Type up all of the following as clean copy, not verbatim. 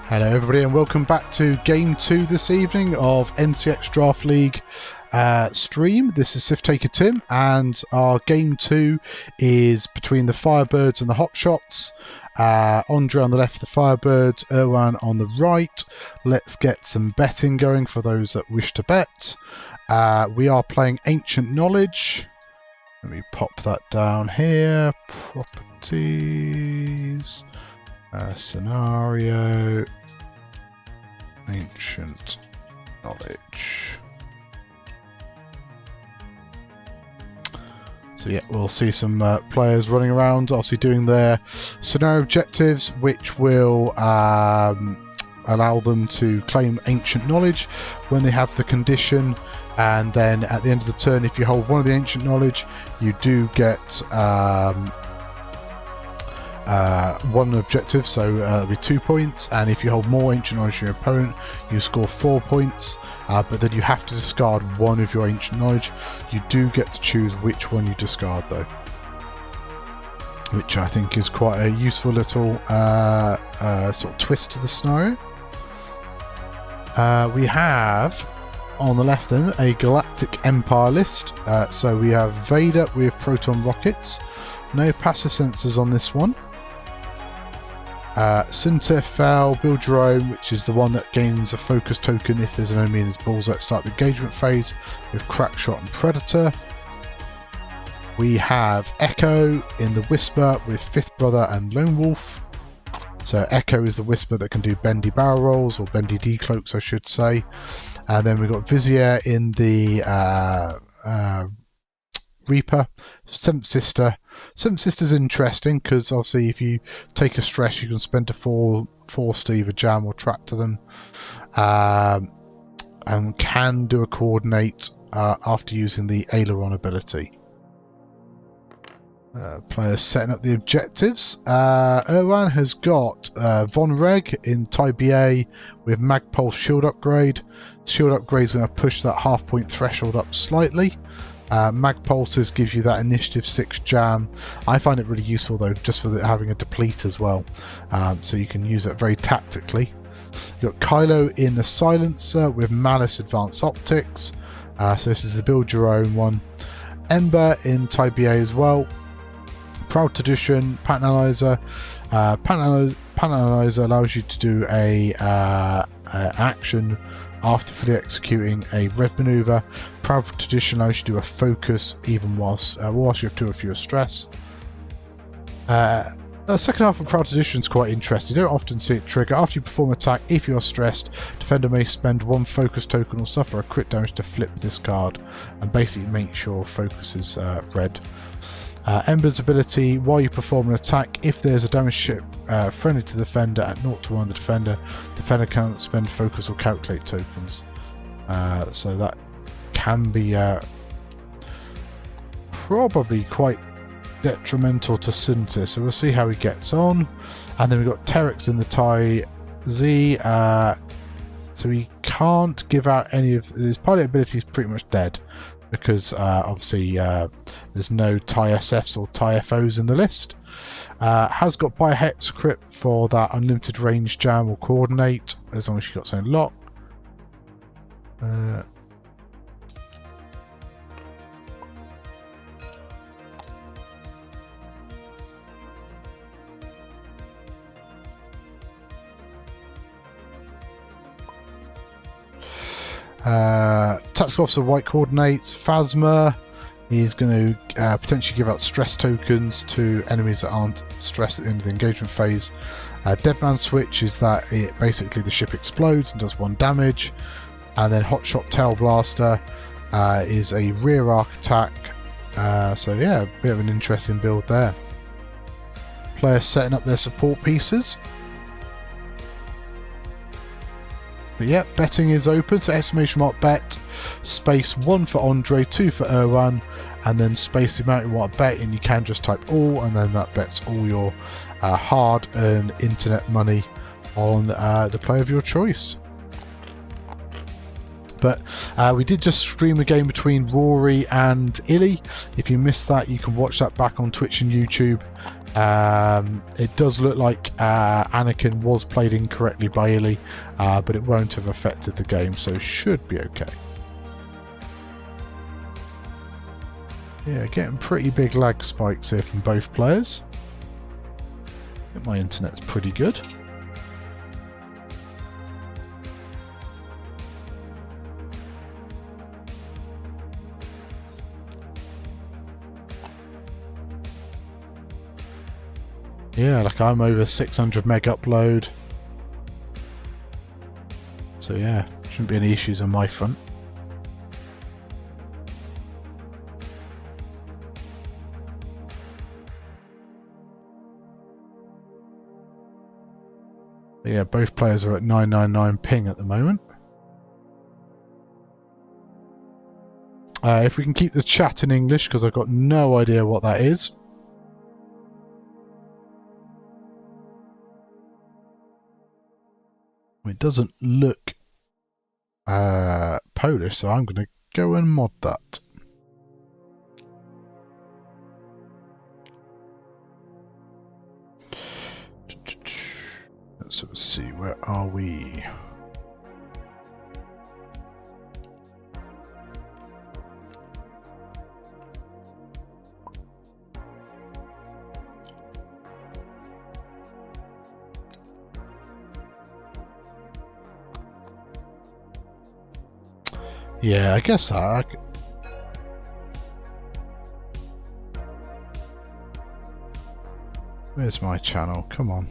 Hello everybody and welcome back to Game 2 this evening of NCX Draft League stream. This is Siftaker Tim and our Game 2 is between the Firebirds and the Hotshots. Andre on the left, the Firebirds, Erwan on the right. Let's get some betting going for those that wish to bet. We are playing Ancient Knowledge. Let me pop that down here. Properties. Scenario. Ancient Knowledge. So yeah, we'll see some players running around, obviously doing their scenario objectives, which will allow them to claim Ancient Knowledge when they have the condition. And then at the end of the turn, if you hold one of the Ancient Knowledge, you do get one objective, so it'll be 2 points, and if you hold more Ancient Knowledge than your opponent, you score 4 points, but then you have to discard one of your Ancient Knowledge. You do get to choose which one you discard though, which I think is quite a useful little sort of twist to the scenario. We have on the left then a Galactic Empire list, so we have Vader with proton rockets, no passive sensors on this one. Sunterfell, build your own, which is the one that gains a focus token if there's an enemy in his balls at start the engagement phase with Crackshot and Predator. We have Echo in the Whisper with Fifth Brother and Lone Wolf. So Echo is the Whisper that can do bendy barrel rolls, or bendy decloaks I should say. And then we've got Vizier in the Reaper. Seventh Sister. Seventh Sister's interesting because obviously if you take a stress you can spend a force to either jam or trap to them, and can do a coordinate after using the aileron ability. Players setting up the objectives. Erwan has got Von Reg in TIBA with Magpulse shield upgrade. Shield upgrade is going to push that half-point threshold up slightly. Magpulses gives you that initiative 6 jam. I find it really useful though, just for having a deplete as well, so you can use it very tactically. You've got Kylo in the Silencer with Malice Advanced Optics, so this is the build your own one. Ember in TIBA as well. Proud Tradition, Pattern Analyzer. Pattern Analyzer allows you to do a action after fully executing a red maneuver. Proud Tradition allows you to do a focus even whilst you have 2 or fewer stress. The second half of Proud Tradition is quite interesting. You don't often see it trigger. After you perform an attack, if you are stressed, defender may spend 1 focus token or suffer a crit damage to flip this card, and basically make sure focus is red. Ember's ability, while you perform an attack, if there's a damage ship friendly to the defender at 0 to 1 the defender can't spend focus or calculate tokens. So that can be probably quite detrimental to Sunter, so we'll see how he gets on. And then we've got Terex in the TIE Z, so he can't give out any of his pilot ability, is pretty much dead, because obviously there's no TIE SFs or TIE FOs in the list. Has got Biohex crit for that unlimited range jam or coordinate, as long as you got something locked. Tactical Officer White coordinates. Phasma is going to potentially give out stress tokens to enemies that aren't stressed at the end of the engagement phase. Deadman Switch is that basically the ship explodes and does 1 damage. And then Hotshot Tail Blaster is a rear arc attack. So yeah, a bit of an interesting build there. Players setting up their support pieces. But yeah, betting is open, so exclamation mark bet, space 1 for Andre, 2 for Erwan, and then space the amount you want to bet, and you can just type all, and then that bets all your hard-earned internet money on the player of your choice. But we did just stream a game between Rory and Illy. If you missed that, you can watch that back on Twitch and YouTube. It does look like Anakin was played incorrectly by Illy, but it won't have affected the game, so should be okay. Yeah, getting pretty big lag spikes here from both players. I think my internet's pretty good. Yeah, like I'm over 600 meg upload. So yeah, shouldn't be any issues on my front. But yeah, both players are at 999 ping at the moment. If we can keep the chat in English, because I've got no idea what that is. It doesn't look Polish, so I'm going to go and mod that. Let's see, where are we? Yeah, I guess that. Where's my channel? Come on.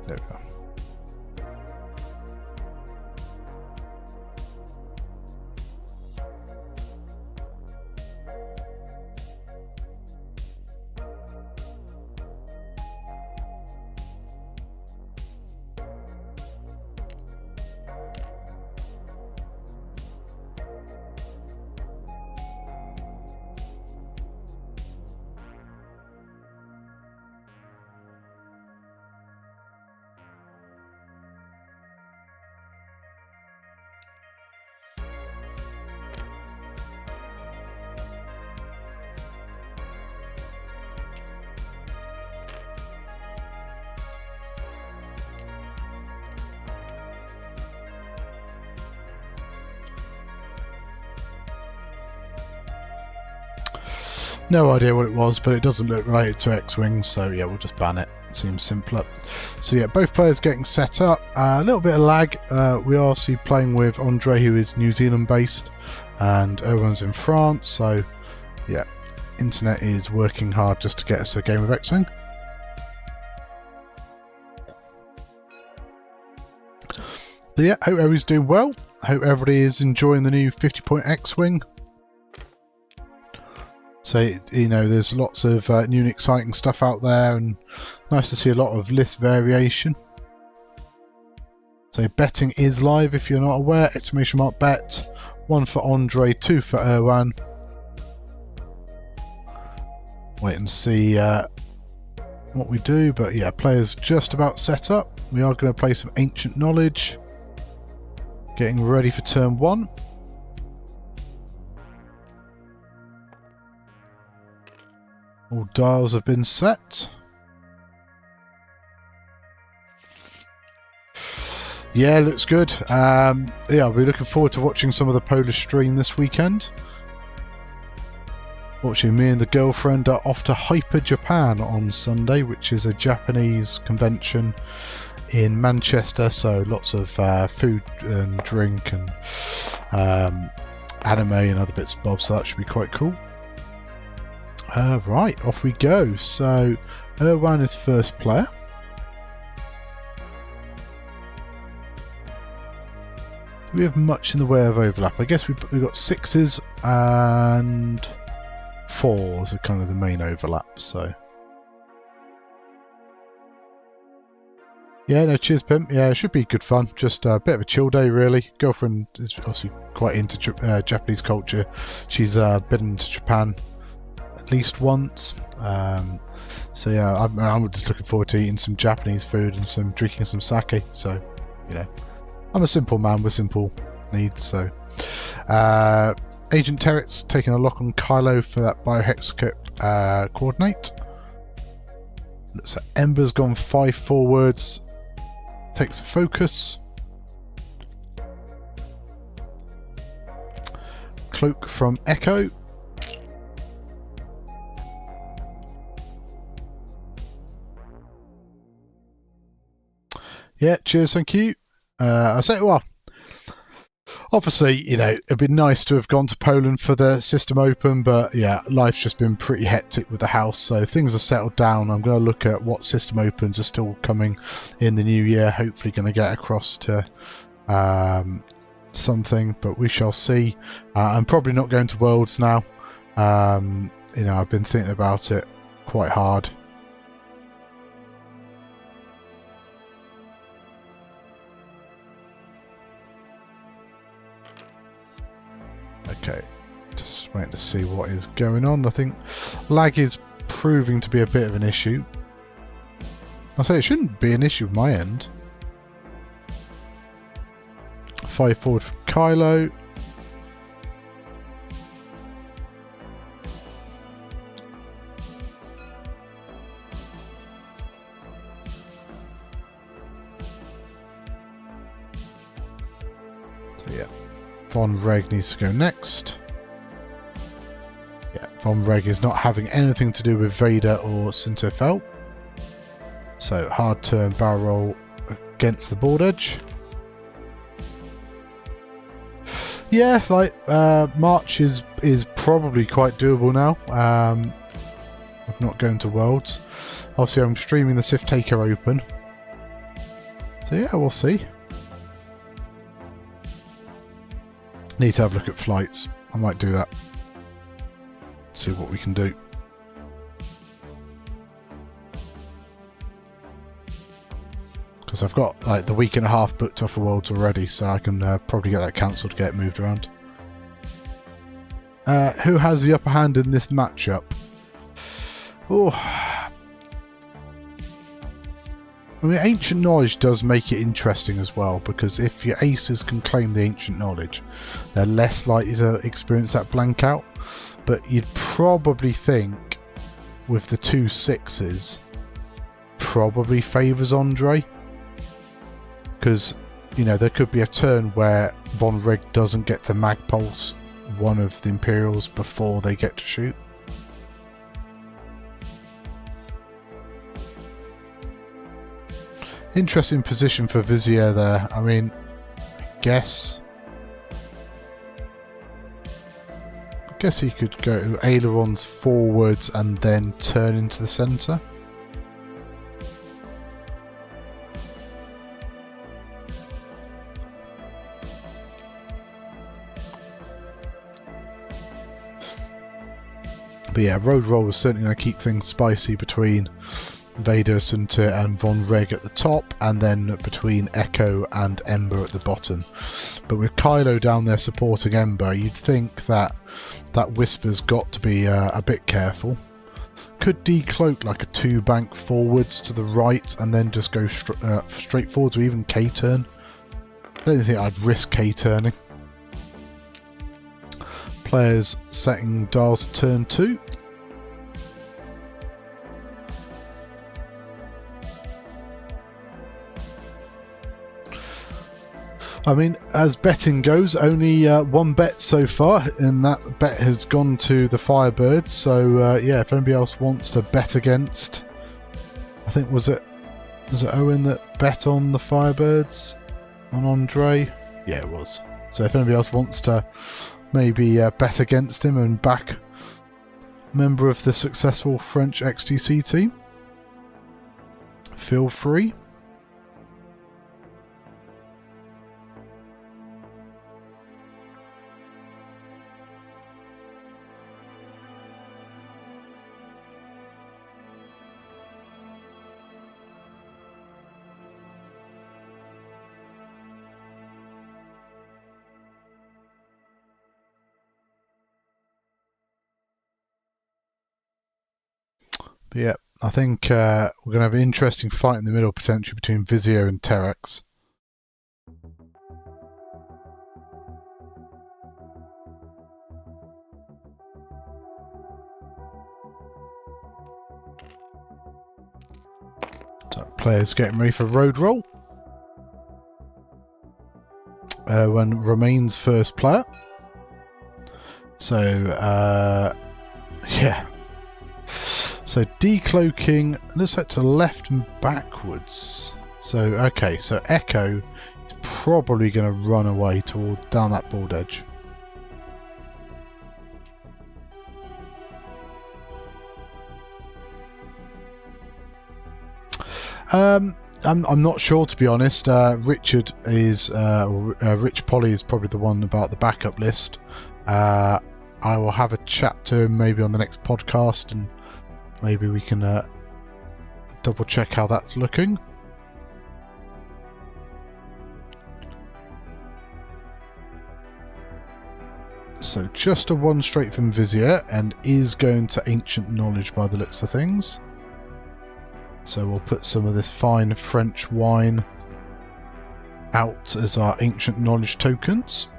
There we go. No idea what it was, but it doesn't look related to X-Wing, so yeah, we'll just ban it. Seems simpler. So yeah, both players getting set up. A little bit of lag. We are obviously playing with Andre, who is New Zealand based, and Erwan's in France, so yeah, internet is working hard just to get us a game of X-Wing. So yeah, hope everybody's doing well. Hope everybody is enjoying the new 50-point X-Wing. So, you know, there's lots of new and exciting stuff out there, and nice to see a lot of list variation. So betting is live if you're not aware, !bet, 1 for Andre, 2 for Erwan. Wait and see what we do, but yeah, players just about set up. We are going to play some Ancient Knowledge, getting ready for turn 1. All dials have been set. Yeah, looks good. Yeah, I'll be looking forward to watching some of the Polish stream this weekend. Fortunately, me and the girlfriend are off to Hyper Japan on Sunday, which is a Japanese convention in Manchester. So lots of food and drink and anime and other bits and bobs. So that should be quite cool. Right, off we go. So Erwan is first player. Do we have much in the way of overlap? I guess we've got 6s and 4s are kind of the main overlap. So yeah, no, cheers, Pimp. Yeah, it should be good fun. Just a bit of a chill day, really. Girlfriend is obviously quite into Japanese culture. She's been to Japan at least once. So yeah, I'm just looking forward to eating some Japanese food and drinking some sake. So, you know, I'm a simple man with simple needs. So Agent Terrex taking a lock on Kylo for that biohexacope coordinate. So Ember's gone 5 forwards, takes the focus. Cloak from Echo. Yeah, cheers, thank you. I say, well, obviously, you know, it'd be nice to have gone to Poland for the System Open, but yeah, life's just been pretty hectic with the house, so things are settled down. I'm going to look at what System Opens are still coming in the new year. Hopefully going to get across to something, but we shall see. I'm probably not going to Worlds now. You know, I've been thinking about it quite hard. Okay, just waiting to see what is going on. I think lag is proving to be a bit of an issue. I'll say it shouldn't be an issue on my end. 5 forward from Kylo. So yeah. Von Reg needs to go next. Yeah, Von Reg is not having anything to do with Vader or Sinterfell. So hard turn barrel roll against the board edge. Yeah, like March is probably quite doable now. I'm not going to Worlds. Obviously, I'm streaming the Sith Taker Open. So yeah, we'll see. Need to have a look at flights. I might do that. See what we can do. Because I've got like the week and a half booked off for Worlds already, so I can probably get that cancelled to get it moved around. Who has the upper hand in this matchup? Oh, I mean, ancient knowledge does make it interesting as well, because if your aces can claim the ancient knowledge, they're less likely to experience that blank out. But you'd probably think with the 2 6s, probably favours Andre. Because, you know, there could be a turn where Von Reg doesn't get to mag pulse one of the Imperials before they get to shoot. Interesting position for Vizier there. I mean, I guess he could go ailerons forwards and then turn into the centre. But yeah, road roll is certainly going to keep things spicy between Vader, Sunta and Von Reg at the top, and then between Echo and Ember at the bottom. But with Kylo down there supporting Ember, you'd think that that Whisper's got to be a bit careful. Could decloak like a 2 bank forwards to the right and then just go straight forwards, or even K-turn. I don't think I'd risk K-turning. Players setting dials to turn 2. I mean, as betting goes, only 1 bet so far, and that bet has gone to the Firebirds. So yeah, if anybody else wants to bet against, I think was it Owen that bet on the Firebirds on Andre? Yeah, it was. So if anybody else wants to maybe bet against him and back a member of the successful French XTC team, feel free. But yeah, I think we're going to have an interesting fight in the middle potentially between Vizio and Terrex. Players getting ready for road roll. Erwan remains first player. So, yeah. So decloaking, let's set to left and backwards. So, okay, so Echo is probably going to run away down that board edge. I'm not sure, to be honest. Richard is, Rich Polly is probably the one about the backup list. I will have a chat to him maybe on the next podcast, and maybe we can double check how that's looking. So just a one straight from Vizier, and is going to Ancient Knowledge by the looks of things. So we'll put some of this fine French wine out as our Ancient Knowledge tokens.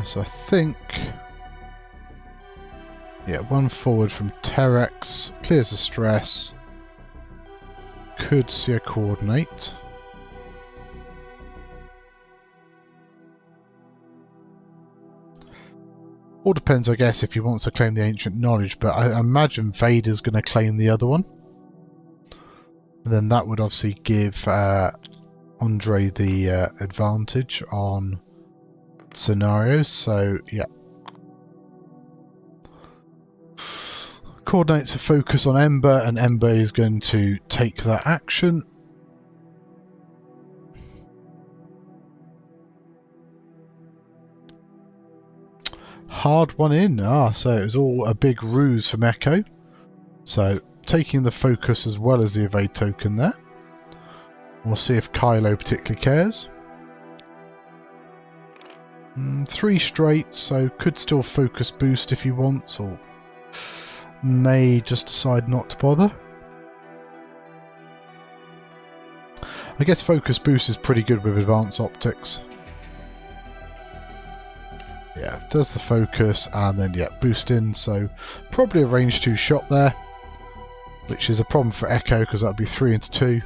So I think, yeah, one forward from Terex, clears the stress, could see a coordinate. All depends, I guess, if he wants to claim the Ancient Knowledge, but I imagine Vader's going to claim the other one. And then that would obviously give Andre the advantage on scenarios, so yeah. Coordinates a focus on Ember, and Ember is going to take that action. Hard one in. So it was all a big ruse from Echo. So taking the focus as well as the evade token there. We'll see if Kylo particularly cares. 3 straight, so could still focus boost if he wants, or may just decide not to bother. I guess focus boost is pretty good with advanced optics. Yeah, does the focus and then yeah, boost in, so probably a range 2 shot there, which is a problem for Echo because that would be 3 into 2.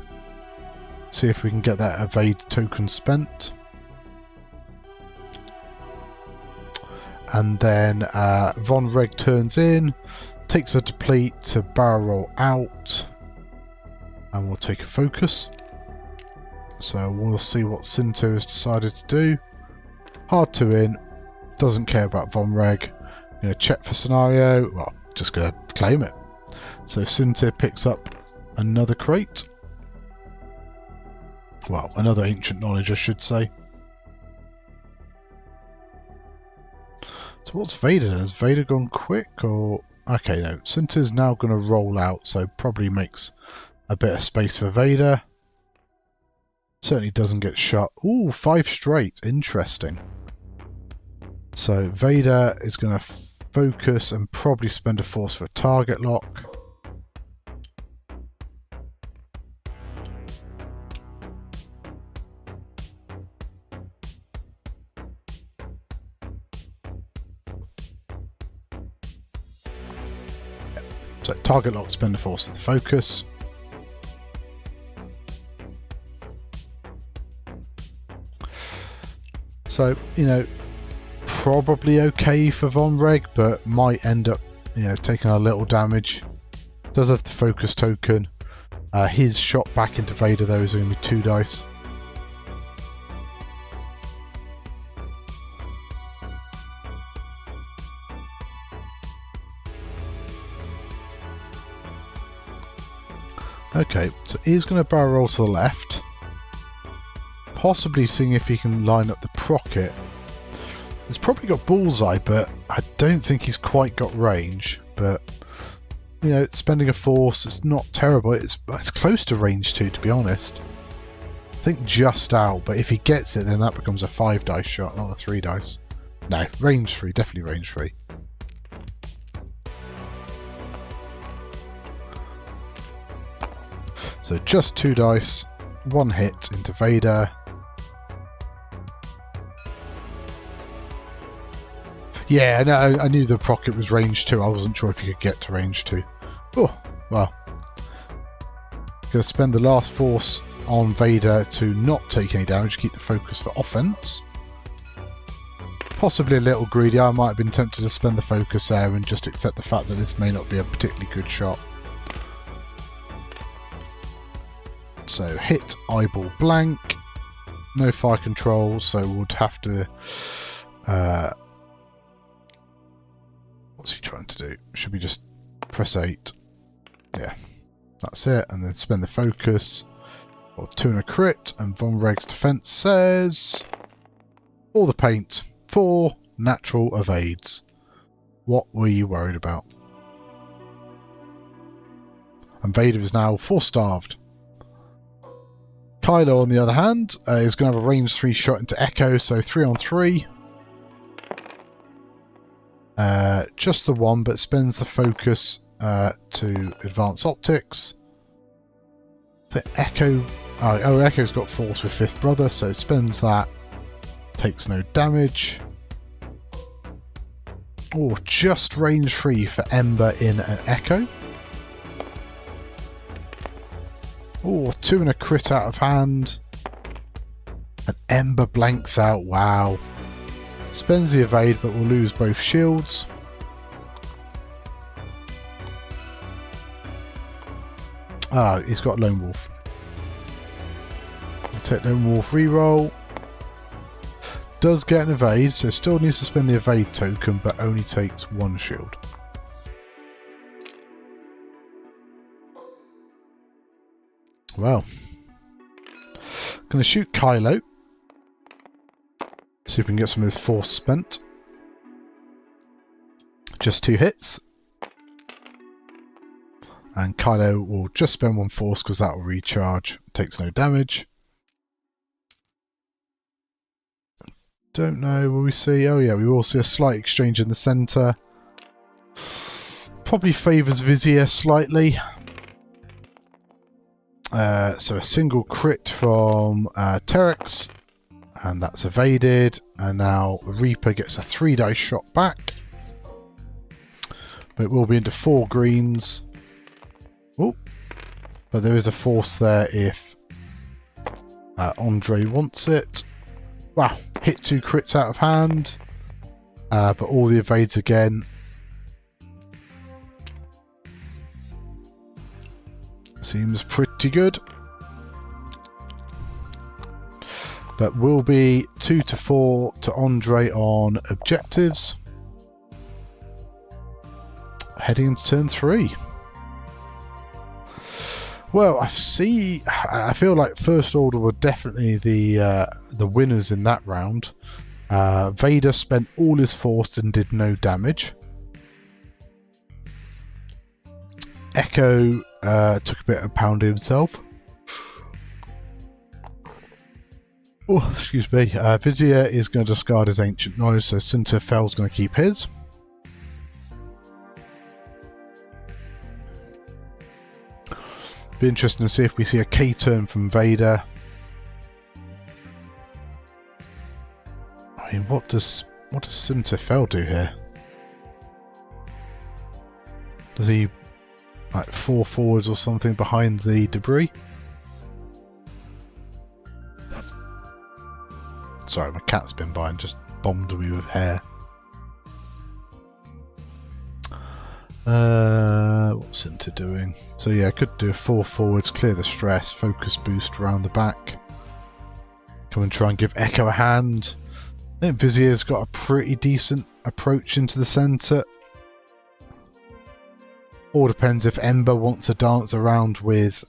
See if we can get that evade token spent. And then Von Reg turns in, takes a deplete to barrel roll out, and we'll take a focus. So we'll see what Cinto has decided to do. Hard 2 in, doesn't care about Von Reg. Going to check for scenario, well, just going to claim it. So Cinto picks up another crate. Well, another Ancient Knowledge, I should say. So what's Vader done? Has Vader gone quick, or... Okay, no. Cinto's now going to roll out, so probably makes a bit of space for Vader. Certainly doesn't get shot. Ooh, 5 straight. Interesting. So Vader is going to focus and probably spend a force for a target lock. So target lock, spend a force of the focus. So, you know, probably okay for Von Reg, but might end up, you know, taking a little damage. Does have the focus token. His shot back into Vader though is only 2 dice. Okay, so he's going to barrel roll to the left. Possibly seeing if he can line up the procket. He's probably got bullseye, but I don't think he's quite got range. But, you know, spending a force, it's not terrible. It's close to range 2, to be honest. I think just out, but if he gets it, then that becomes a 5 dice shot, not a 3 dice. No, range 3, definitely range 3. So just 2 dice, 1 hit into Vader. Yeah, no, I knew the rocket was range 2. I wasn't sure if you could get to range 2. Oh, well. Going to spend the last force on Vader to not take any damage, keep the focus for offense. Possibly a little greedy. I might have been tempted to spend the focus there and just accept the fact that this may not be a particularly good shot. So hit eyeball blank. No fire control, so we'll have to... what's he trying to do? Should we just press 8? Yeah, that's it. And then spend the focus. Or 2 and a crit. And Von Reg's defense says... all the paint. 4 natural evades. What were you worried about? And Vader is now 4-starved. Kylo, on the other hand, is going to have a range 3 shot into Echo, so 3 on 3. Just the 1, but spends the focus to advance optics. The Echo... Oh, Echo's got force with 5th brother, so it spends that. Takes no damage. Oh, just range 3 for Ember in an Echo. Oh, 2 and a crit out of hand. And Ember blanks out. Wow. Spends the evade, but will lose both shields. Ah, he's got Lone Wolf. I'll take Lone Wolf reroll. Does get an evade, so still needs to spend the evade token, but only takes 1 shield. Well, gonna shoot Kylo. See if we can get some of this force spent. Just 2 hits. And Kylo will just spend 1 force because that will recharge. Takes no damage. Don't know, will we see? Oh yeah, we will see a slight exchange in the centre. Probably favours Vizier slightly. So a single crit from Terex, and that's evaded. And now Reaper gets a 3 dice shot back. But it will be into 4 greens. Oh, but there is a force there if Andre wants it. Wow, hit 2 crits out of hand, but all the evades again. Seems pretty good. But will be 2 to 4 to Andre on objectives. Heading into turn 3. Well, I feel like First Order were definitely the winners in that round. Vader spent all his force and did no damage. Echo took a bit of pounding himself. Oh, excuse me. Vizier is going to discard his Ancient Knowledge, so Sinterfell's going to keep his. Be interesting to see if we see a K-turn from Vader. I mean, what does Sinterfell do here? Does he like 4 forwards or something behind the debris? Sorry, my cat's been by and just bombed me with hair. What's Sinter doing? So yeah, I could do a 4 forwards, clear the stress, focus boost around the back. Come and try and give Echo a hand. I think Vizier's got a pretty decent approach into the centre. All depends if Ember wants to dance around with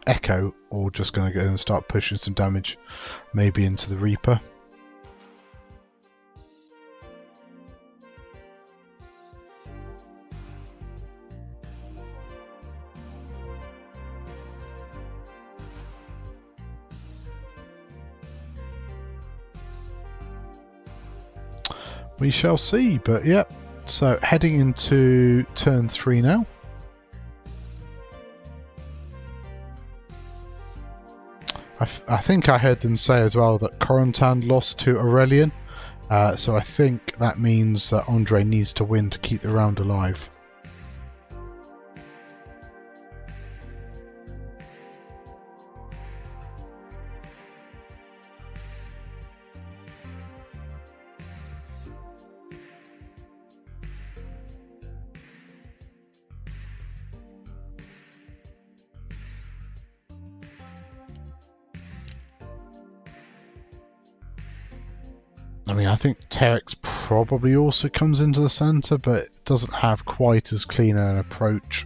Echo, or just going to go and start pushing some damage, maybe into the Reaper. We shall see, but yep. So heading into turn 3 now. I I think I heard them say as well that Corentin lost to Aurelian. So I think that means that Andre needs to win to keep the round alive. I mean, I think Terex probably also comes into the centre, but it doesn't have quite as clean an approach.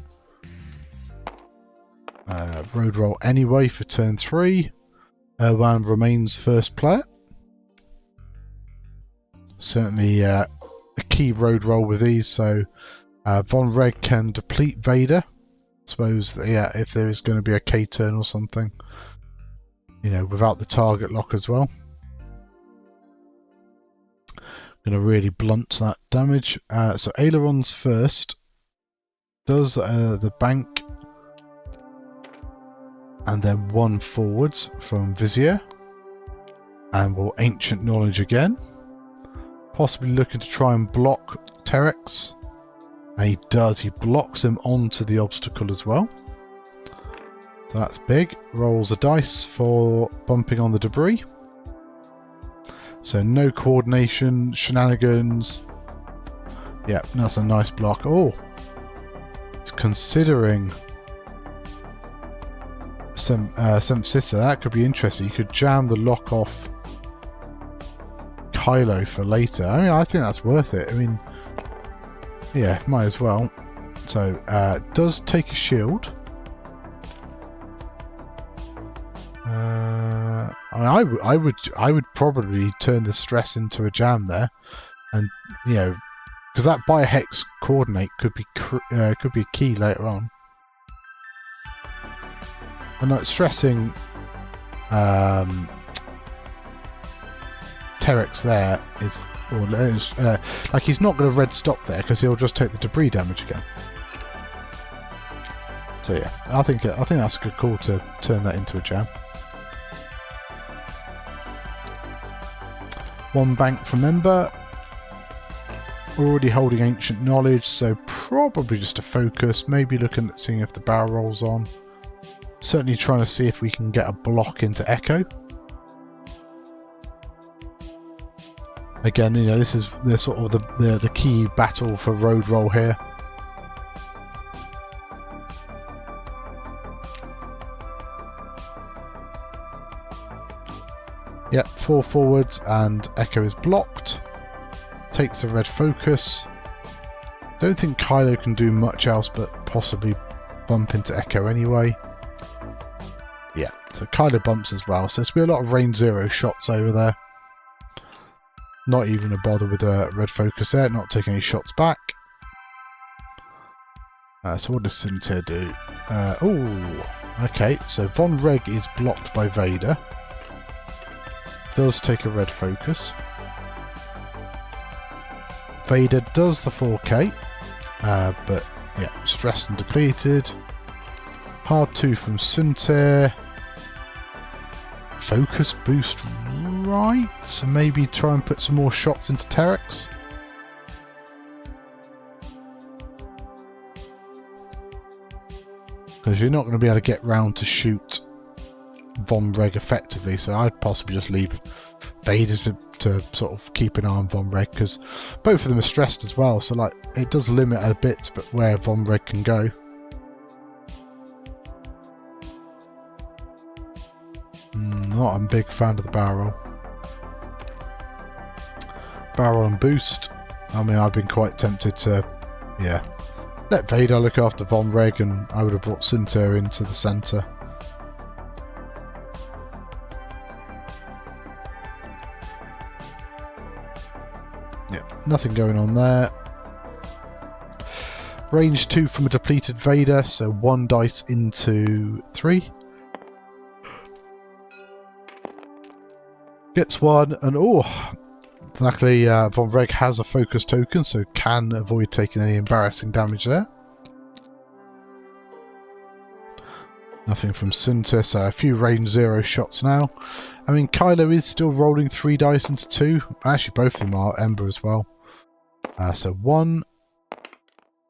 Road roll anyway for turn 3. Erwan remains first player. Certainly a key road roll with these, so Von Reg can deplete Vader. I suppose, yeah, if there is going to be a K-turn or something. You know, without the target lock as well. Going to really blunt that damage. So ailerons first. Does the bank. And then 1 forwards from Vizier. And we'll Ancient Knowledge again. Possibly looking to try and block Terex. And he does. He blocks him onto the obstacle as well. So that's big. Rolls a dice for bumping on the debris. So no coordination, shenanigans. Yeah, that's a nice block. Oh, it's considering some sister. That could be interesting. You could jam the lock off Kylo for later. I mean, I think that's worth it. I mean, yeah, might as well. So does take a shield. I would probably turn the stress into a jam there, and you know, because that biohex coordinate could be key later on. And not stressing Terex there is, like he's not going to red stop there because he'll just take the debris damage again. So yeah, I think that's a good call to turn that into a jam. 1 bank from Ember. Already holding Ancient Knowledge, so probably just a focus. Maybe looking at seeing if the barrel rolls on. Certainly trying to see if we can get a block into Echo. Again, you know, this is the sort of the key battle for road roll here. Yep, 4 forwards and Echo is blocked. Takes a red focus. Don't think Kylo can do much else but possibly bump into Echo anyway. Yeah, so Kylo bumps as well. So there's going to be a lot of range 0 shots over there. Not even a bother with a red focus there. Not taking any shots back. So what does Sintir do? Oh, okay. So Von Reg is blocked by Vader. Does take a red focus. Vader does the 4K, but yeah, stressed and depleted. Hard 2 from Sintir. Focus boost, right? So maybe try and put some more shots into Terex. Because you're not going to be able to get round to shoot Von Reg effectively, so I'd possibly just leave Vader to sort of keep an eye on Von Reg, because both of them are stressed as well, so like it does limit a bit but where Von Reg can go. Not a big fan of the barrel. Barrel and boost. I mean, I've been quite tempted to, yeah, let Vader look after Von Reg, and I would have brought Sintir into the centre. Nothing going on there. Range 2 from a depleted Vader, so 1 dice into 3. Gets 1, and oh, luckily Von Reg has a focus token, so can avoid taking any embarrassing damage there. Nothing from Sunta, so a few range 0 shots now. I mean, Kylo is still rolling 3 dice into 2. Actually, both of them are Ember as well. So 1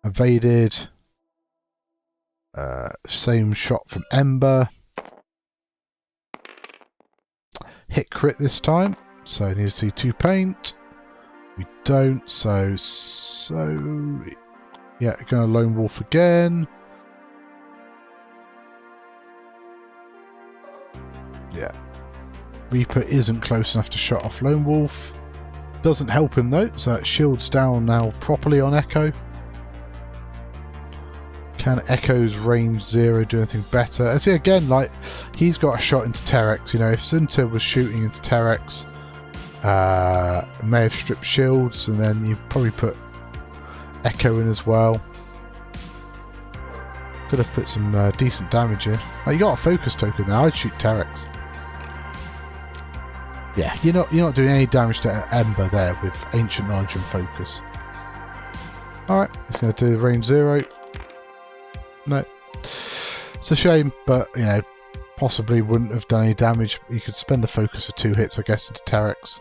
evaded. Same shot from Ember. Hit crit this time, so I need to see 2 paint. We don't, so yeah, gonna Lone Wolf again. Yeah, Reaper isn't close enough to shut off Lone Wolf. Doesn't help him though, so it shields down now properly on Echo. Can Echo's range 0 do anything better? I see again, like, he's got a shot into Terex. You know, if Sunta was shooting into Terex, may have stripped shields, and then you probably put Echo in as well. Could have put some decent damage in. Like, you got a focus token there. I'd shoot Terex. Yeah, you're not doing any damage to Ember there with Ancient Knowledge and Focus. Alright, it's going to do the range 0. No. It's a shame, but, you know, possibly wouldn't have done any damage. You could spend the focus for 2 hits, I guess, into Terex.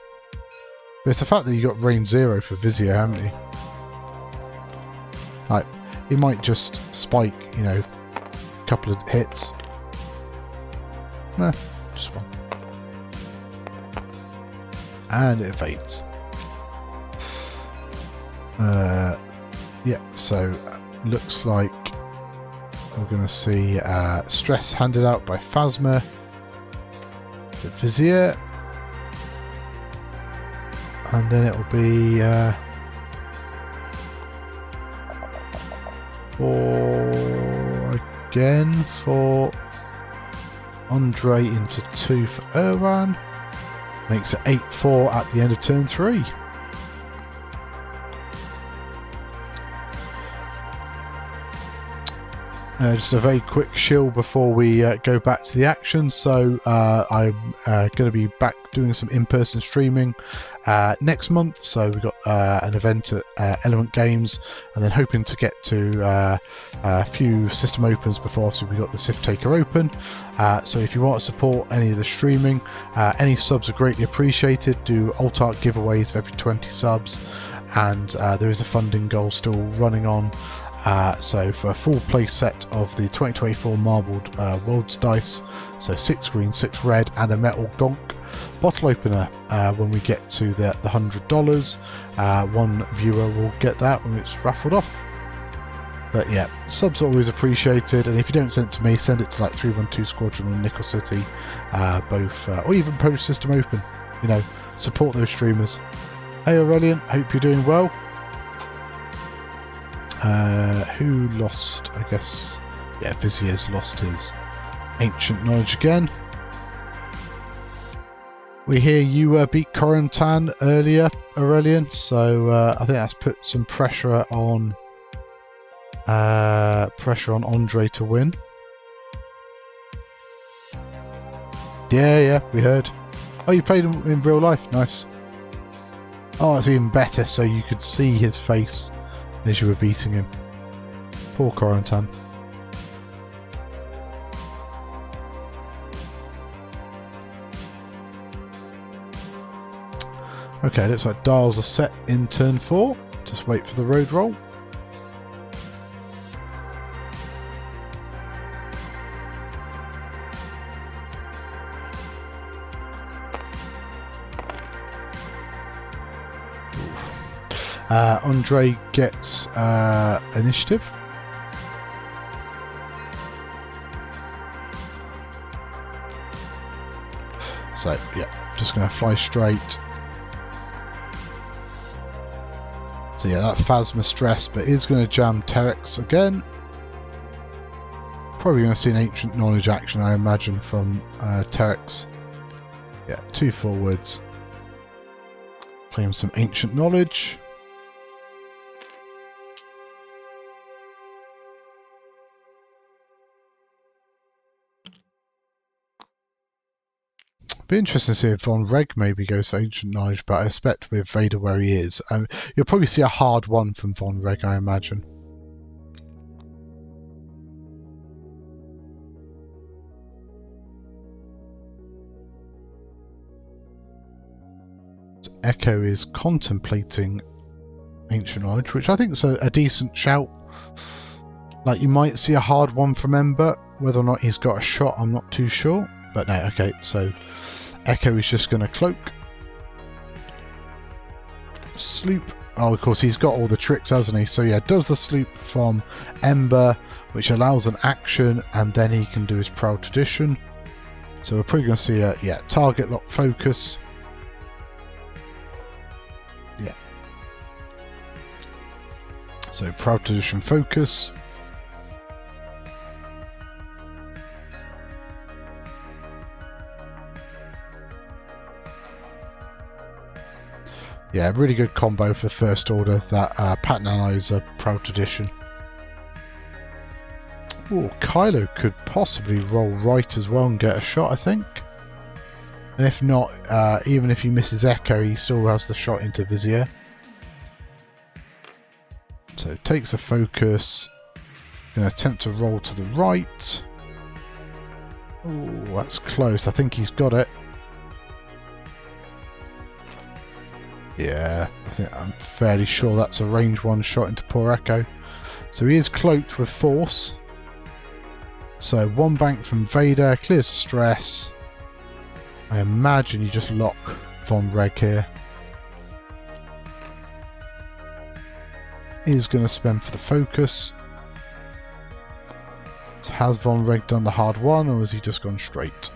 But it's the fact that you got range 0 for Vizier, haven't you? Like, he might just spike, you know, a couple of hits. Nah, just 1. And it evades. Yeah, so looks like we're going to see stress handed out by Phasma. The Vizier. And then it'll be for Andre into 2 for Erwan. Makes it 8-4 at the end of turn 3. Just a very quick shield before we go back to the action. So I'm going to be back doing some in-person streaming next month. So we've got an event at Element Games, and then hoping to get to a few system opens before obviously we got the Sith Taker open. So if you want to support any of the streaming, any subs are greatly appreciated. Do alt art giveaways of every 20 subs, and there is a funding goal still running on. So for a full play set of the 2024 Marbled Worlds dice, so 6 green, 6 red, and a metal gonk bottle opener when we get to the $100. One viewer will get that when it's raffled off. But yeah, subs are always appreciated, and if you don't send it to me, send it to like 312 Squadron or Nickel City, both, or even Polish System Open. You know, support those streamers. Hey Aurelian, hope you're doing well. Who lost? I guess, yeah, Vizier's lost his Ancient Knowledge again. We hear you beat Corentan earlier, Aurelian, so I think that's put some pressure on Andre to win. Yeah, we heard. Oh, you played him in real life? Nice. Oh, it's even better, so you could see his face as you were beating him. Poor Corentan. Okay, looks like dials are set in turn 4. Just wait for the road roll. Andre gets initiative. So, yeah, just going to fly straight. So, yeah, that Phasma stress, but is going to jam Terex again. Probably going to see an Ancient Knowledge action, I imagine, from Terex. Yeah, 2 forwards. Claim some Ancient Knowledge. Be interesting to see if Von Reg maybe goes for Ancient Knowledge, but I expect with Vader where he is, you'll probably see a hard one from Von Reg, I imagine. So Echo is contemplating Ancient Knowledge, which I think is a decent shout. Like, you might see a hard one from Ember. Whether or not he's got a shot, I'm not too sure. But no, okay, so Echo is just going to cloak. Sloop. Oh, of course, he's got all the tricks, hasn't he? So yeah, does the sloop from Ember, which allows an action, and then he can do his Proud Tradition. So we're probably going to see a, yeah, target lock focus. Yeah. So Proud Tradition focus. Yeah, really good combo for First Order, that Pattern Analyzer Proud Tradition. Oh, Kylo could possibly roll right as well and get a shot, I think. And if not, even if he misses Echo, he still has the shot into Vizier. So takes a focus. Going to attempt to roll to the right. Oh, that's close. I think he's got it. Yeah, I'm fairly sure that's a range one shot into poor Echo. So he is cloaked with Force. So one bank from Vader, clears the stress. I imagine you just lock Von Reg here. He's going to spend for the focus. So has Von Reg done the hard one, or has he just gone straight?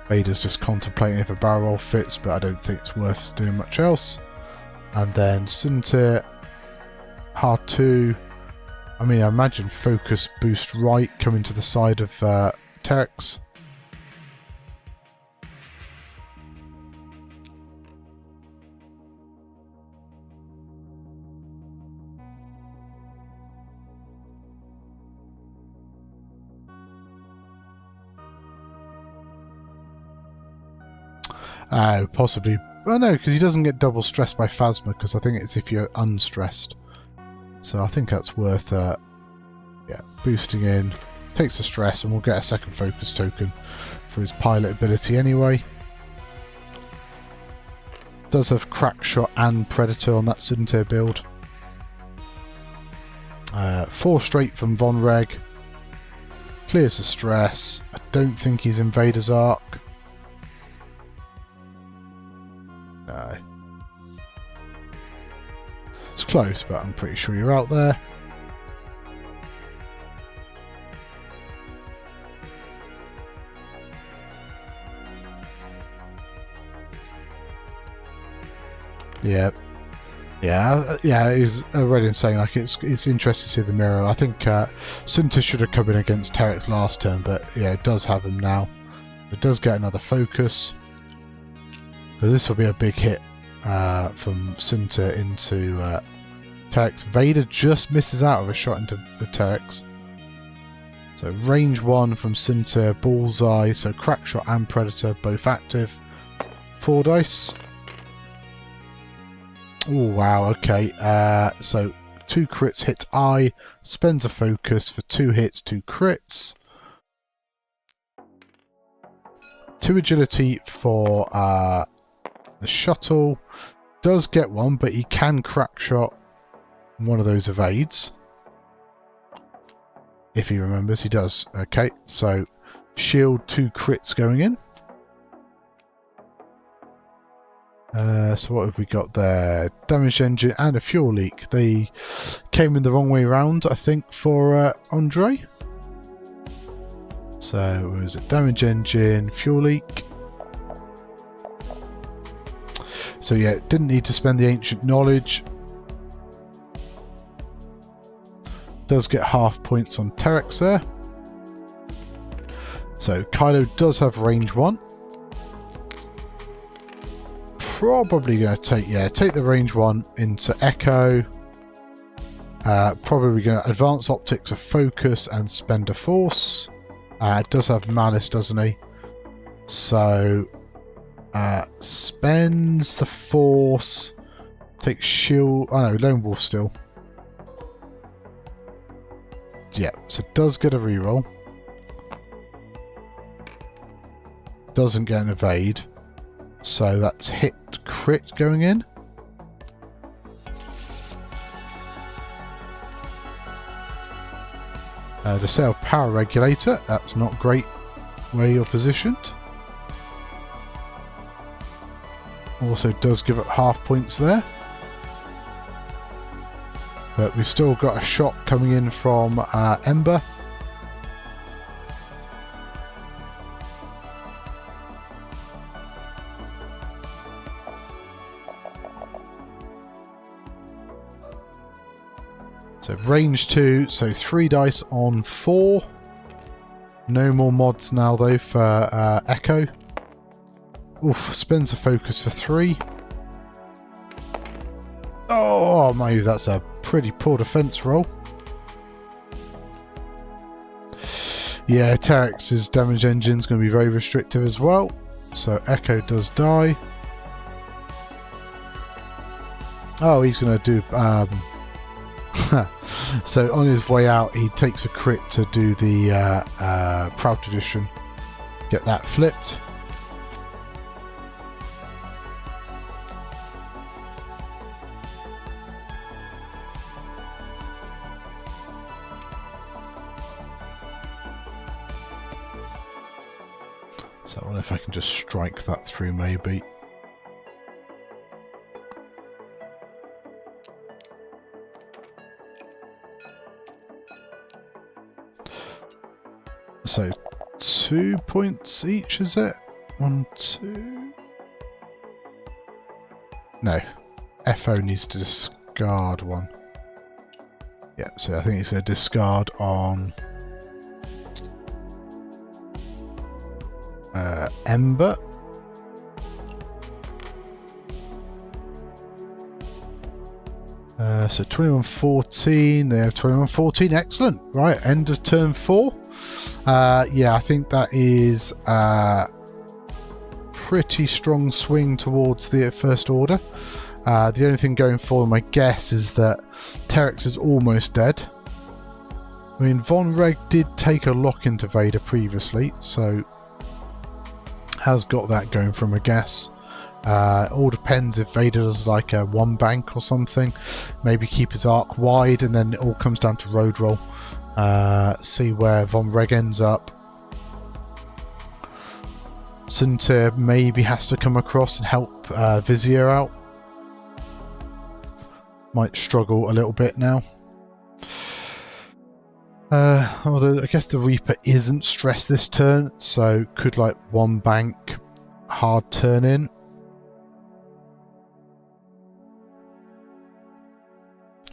Vader's just contemplating if a barrel roll fits, but I don't think it's worth doing much else. And then Suntir, hard 2. I mean, I imagine focus boost right coming to the side of Terex. Possibly. Oh no, because he doesn't get double stressed by Phasma, because I think it's if you're unstressed. So I think that's worth yeah, boosting in. Takes the stress, and we'll get a second focus token for his pilot ability anyway. Does have Crack Shot and Predator on that Suntir build. 4 straight from Von Reg. Clears the stress. I don't think he's in Vader's Arc. No. It's close, but I'm pretty sure you're out there. Yeah. He's already insane. Like, it's interesting to see the mirror. I think Suntir should have come in against Terex last turn, but yeah, it does have him now. It does get another focus. So this will be a big hit from Suntir into Terex. Vader just misses out of a shot into the Terex. So range 1 from Suntir, bullseye. So Crack Shot and Predator both active. 4 dice. Oh wow, okay. So 2 crits hit I, spends a focus for 2 hits, 2 crits. 2 agility for the shuttle. Does get 1, but he can Crack Shot one of those evades. If he remembers, he does. Okay, so shield, 2 crits going in. So what have we got there? Damage engine and a fuel leak. They came in the wrong way round, I think, for Andre. So what was it? Damage engine, fuel leak. So yeah, didn't need to spend the ancient knowledge. Does get half points on Terex there. So Kylo does have range 1. Probably going to take the range 1 into Echo. Probably going to advance optics, a focus, and spend a force. Does have malice, doesn't he? So spends the force, takes shield. Oh no, lone wolf still. Yeah, so does get a reroll. Doesn't get an evade. So that's hit crit going in. The sail power regulator, that's not great where you're positioned. Also does give up half points there. But we've still got a shot coming in from Ember. So range 2, so 3 dice on 4. No more mods now though for Echo. Oof, spends the focus for 3. Oh my, that's a pretty poor defense roll. Yeah, Terex's damage engine's going to be very restrictive as well. So Echo does die. Oh, he's going to do... so on his way out, he takes a crit to do the Proud Tradition. Get that flipped. So I wonder if I can just strike that through maybe. So 2 points each, is it? 1, 2. No. FO needs to discard 1. Yeah, so I think he's going to discard on Ember. So 21-14, they have 21-14, excellent. Right, end of turn 4. Yeah, I think that is a pretty strong swing towards the First Order. The only thing going forward, my guess, is that Terex is almost dead. I mean, Von Reg did take a lock-into Vader previously, so has got that going from a guess. All depends if Vader does like a 1 bank or something. Maybe keep his arc wide, and then it all comes down to road roll. See where Von Reg ends up. Suntir maybe has to come across and help Vizier out. Might struggle a little bit now. Although I guess the Reaper isn't stressed this turn, so could like 1 bank hard turn in.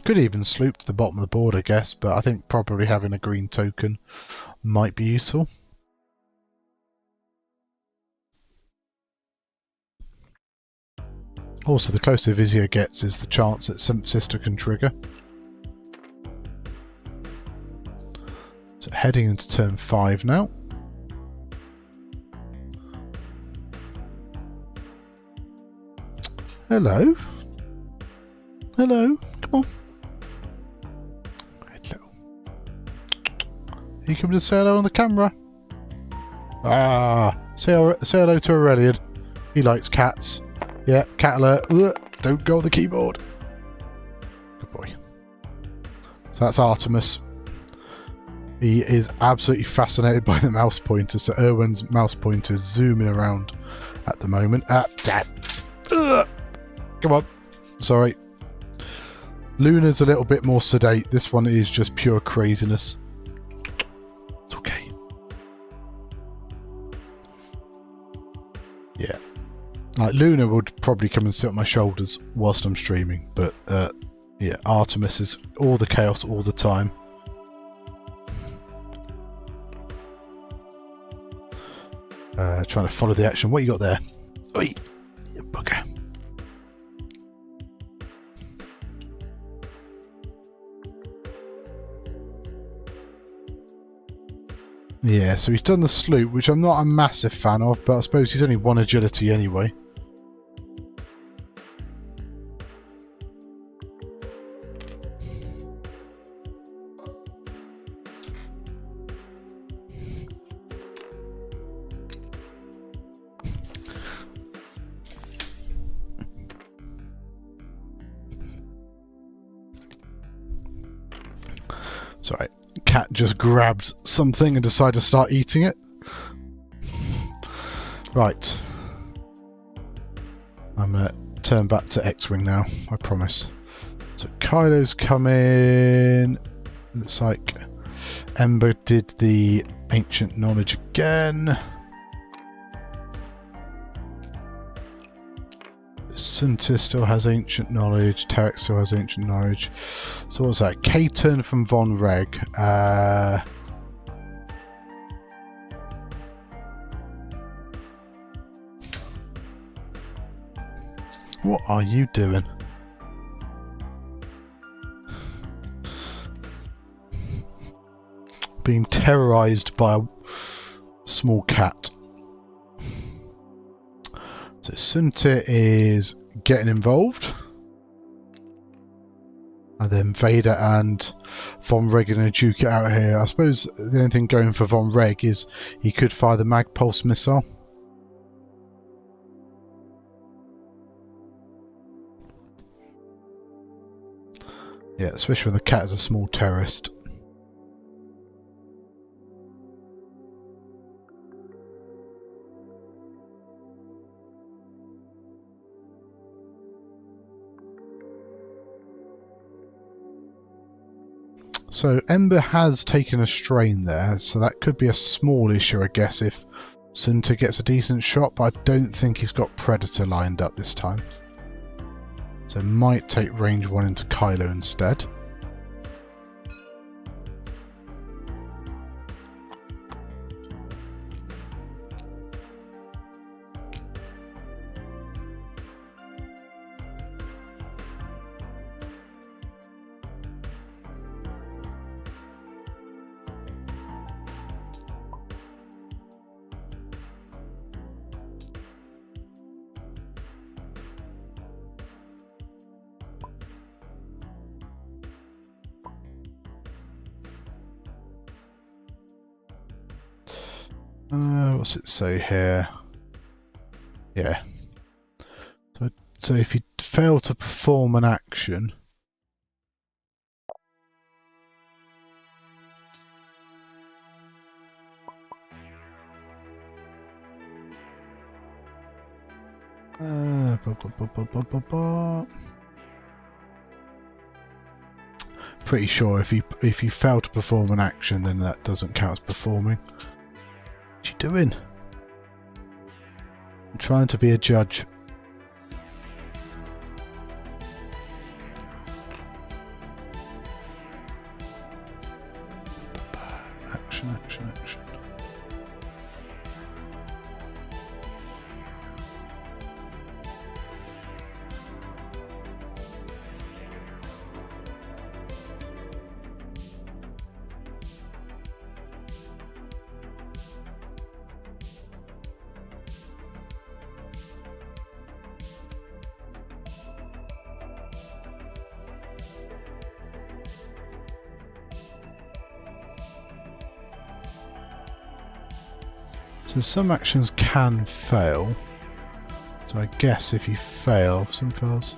Could even sloop to the bottom of the board, I guess, but I think probably having a green token might be useful. Also, the closer Vizier gets is the chance that some sister can trigger. So heading into turn 5 now. Hello? Hello? Come on. Hello. Are you coming to say hello on the camera? Ah, say hello to Aurelian. He likes cats. Yeah, cat alert. Ugh, don't go on the keyboard. Good boy. So that's Artemis. He is absolutely fascinated by the mouse pointer, so Erwan's mouse pointer is zooming around at the moment. Dad. Ugh. Come on. Sorry. Luna's a little bit more sedate. This one is just pure craziness. It's okay. Yeah. Like, Luna would probably come and sit on my shoulders whilst I'm streaming, but yeah, Artemis is all the chaos all the time. Trying to follow the action. What you got there? Oi, you bugger. Yeah, so he's done the sloop, which I'm not a massive fan of, but I suppose he's only 1 agility anyway. Sorry, cat just grabbed something and decided to start eating it. Right. I'm going to turn back to X-Wing now, I promise. So Kylo's coming. Looks like Ember did the ancient knowledge again. Suntis still has ancient knowledge. Tarek still has ancient knowledge. So what's that? K-turn from Von Reg. What are you doing? Being terrorized by a small cat. So Suntit is getting involved. And then Vader and Von Reg are going to duke it out here. I suppose the only thing going for Von Reg is he could fire the Mag Pulse missile. Yeah, especially when the cat is a small terrorist. So Ember has taken a strain there, so that could be a small issue, I guess, if Sunta gets a decent shot, but I don't think he's got Predator lined up this time. So might take range 1 into Kylo instead. What's it say here? Yeah. So if you fail to perform an action, pretty sure if you fail to perform an action, then that doesn't count as performing. What you doing? I'm trying to be a judge. Action, action, action. So some actions can fail. So I guess if you fail, some fails.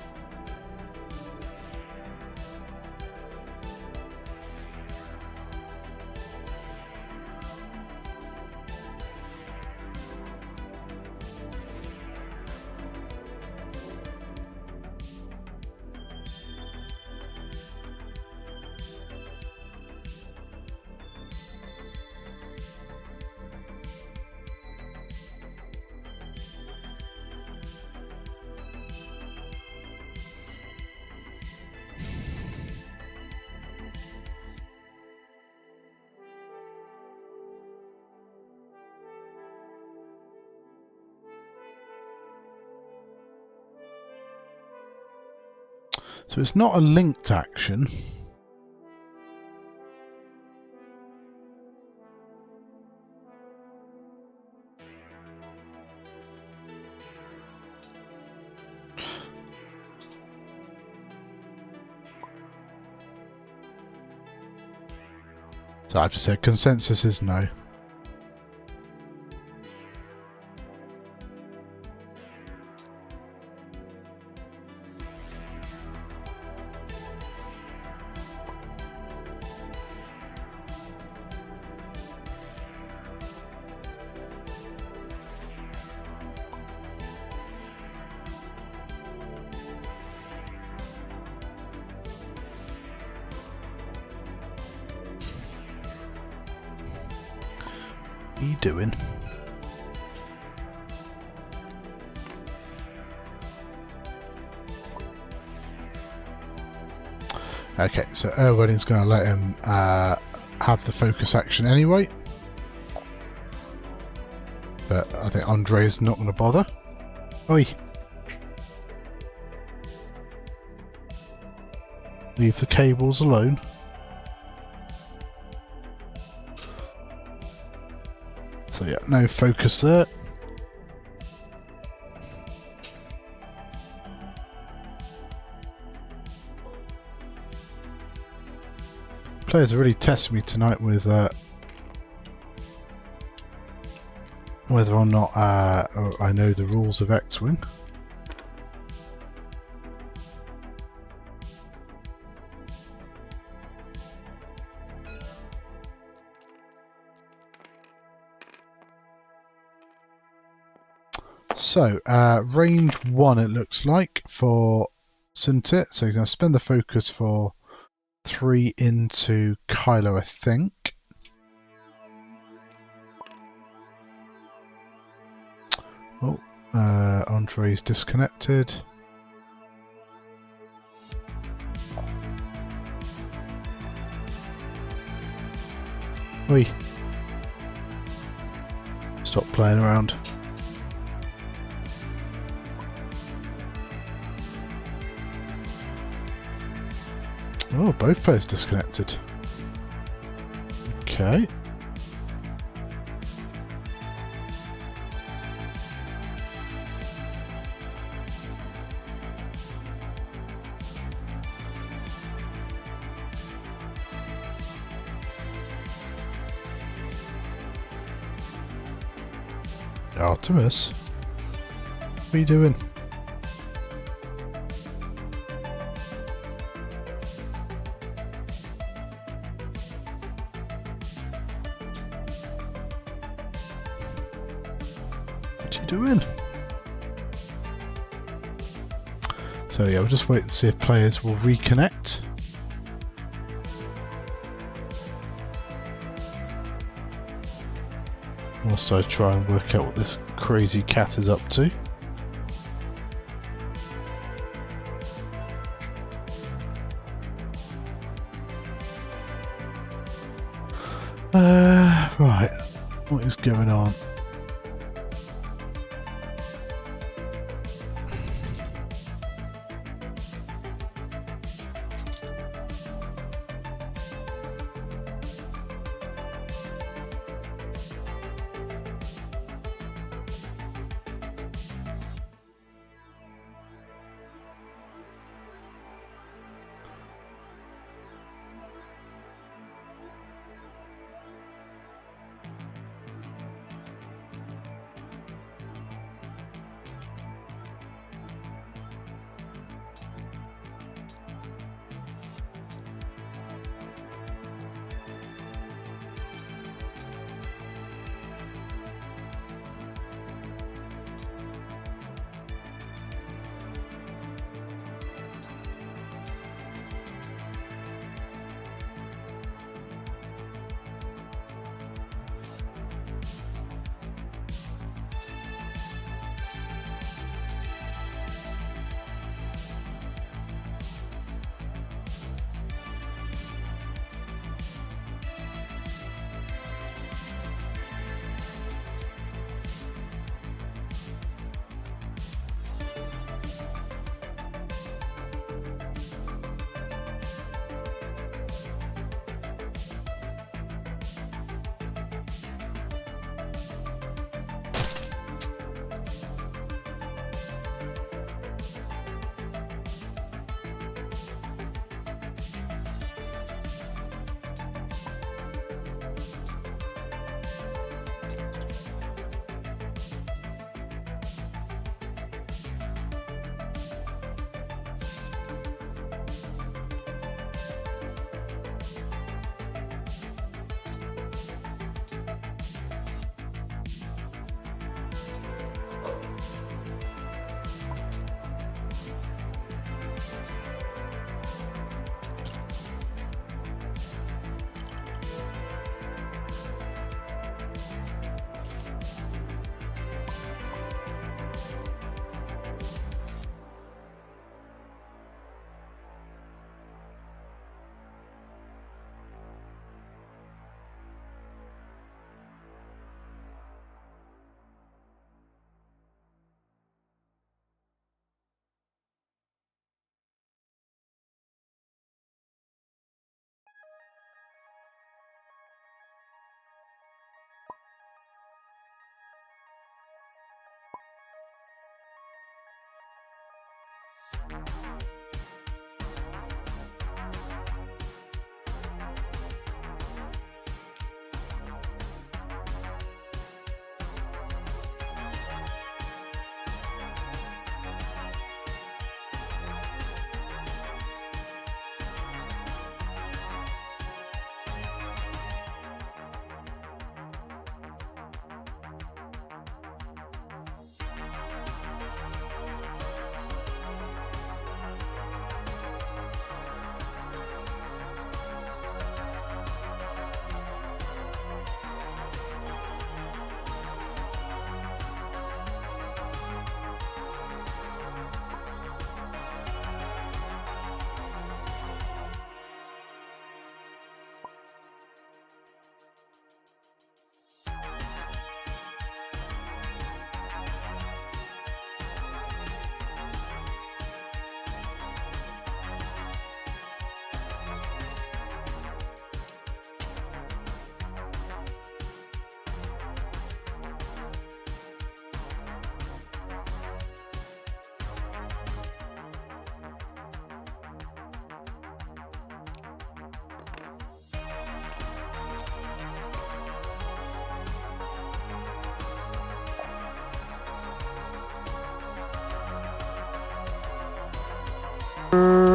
So it's not a linked action. So I've just said consensus is no. What are you doing? Okay, so Erwan is going to let him have the focus action anyway. But I think Andre is not going to bother. Oi! Leave the cables alone. So yeah, no focus there. Players are really testing me tonight with whether or not I know the rules of X-Wing. So, range 1 it looks like for Sintit. So you're going to spend the focus for 3 into Kylo, I think. Oh, Andre's disconnected. Oi. Stop playing around. Oh, both players disconnected. Okay. Artemis? What are you doing? What are you doing? So yeah, we'll just wait and see if players will reconnect. Whilst I try and work out what this crazy cat is up to. Right, what is going on?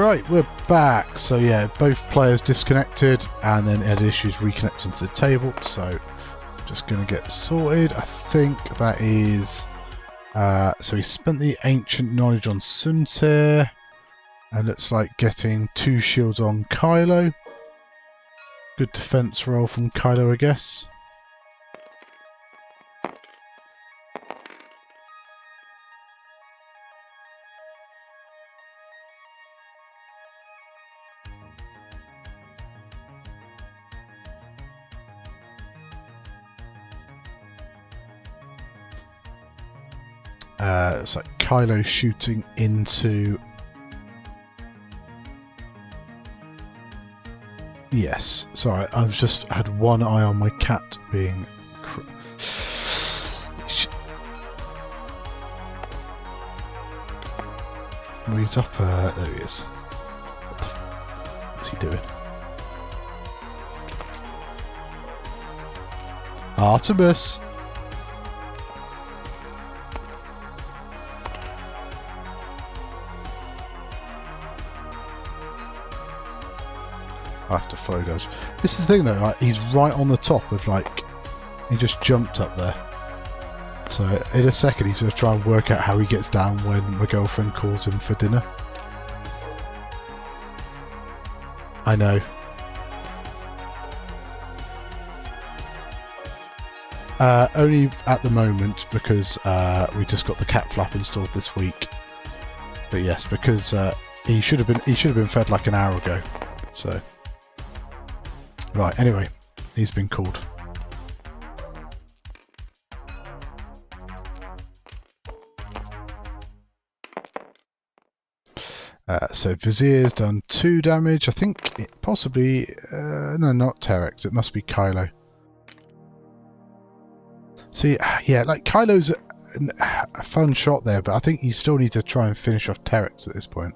Right, we're back. So yeah, both players disconnected and then had issues reconnecting to the table. So just going to get sorted. I think that is... so he spent the ancient knowledge on Suntir. And looks like getting 2 shields on Kylo. Good defense roll from Kylo, I guess. It's like Kylo shooting into... Yes, sorry, I've just had one eye on my cat being... Oh, he's up, there he is. What's he doing? Artemis! I have to follow those. This is the thing though, like he's right on the top of like, he just jumped up there. So in a second he's going to try and work out how he gets down when my girlfriend calls him for dinner. I know. Only at the moment because we just got the cat flap installed this week. But yes, because he should have been fed like an hour ago. So right, anyway, he's been called. So Vizier's done 2 damage. I think it possibly... no, not Terex. It must be Kylo. See, yeah, like Kylo's a fun shot there, but I think you still need to try and finish off Terex at this point.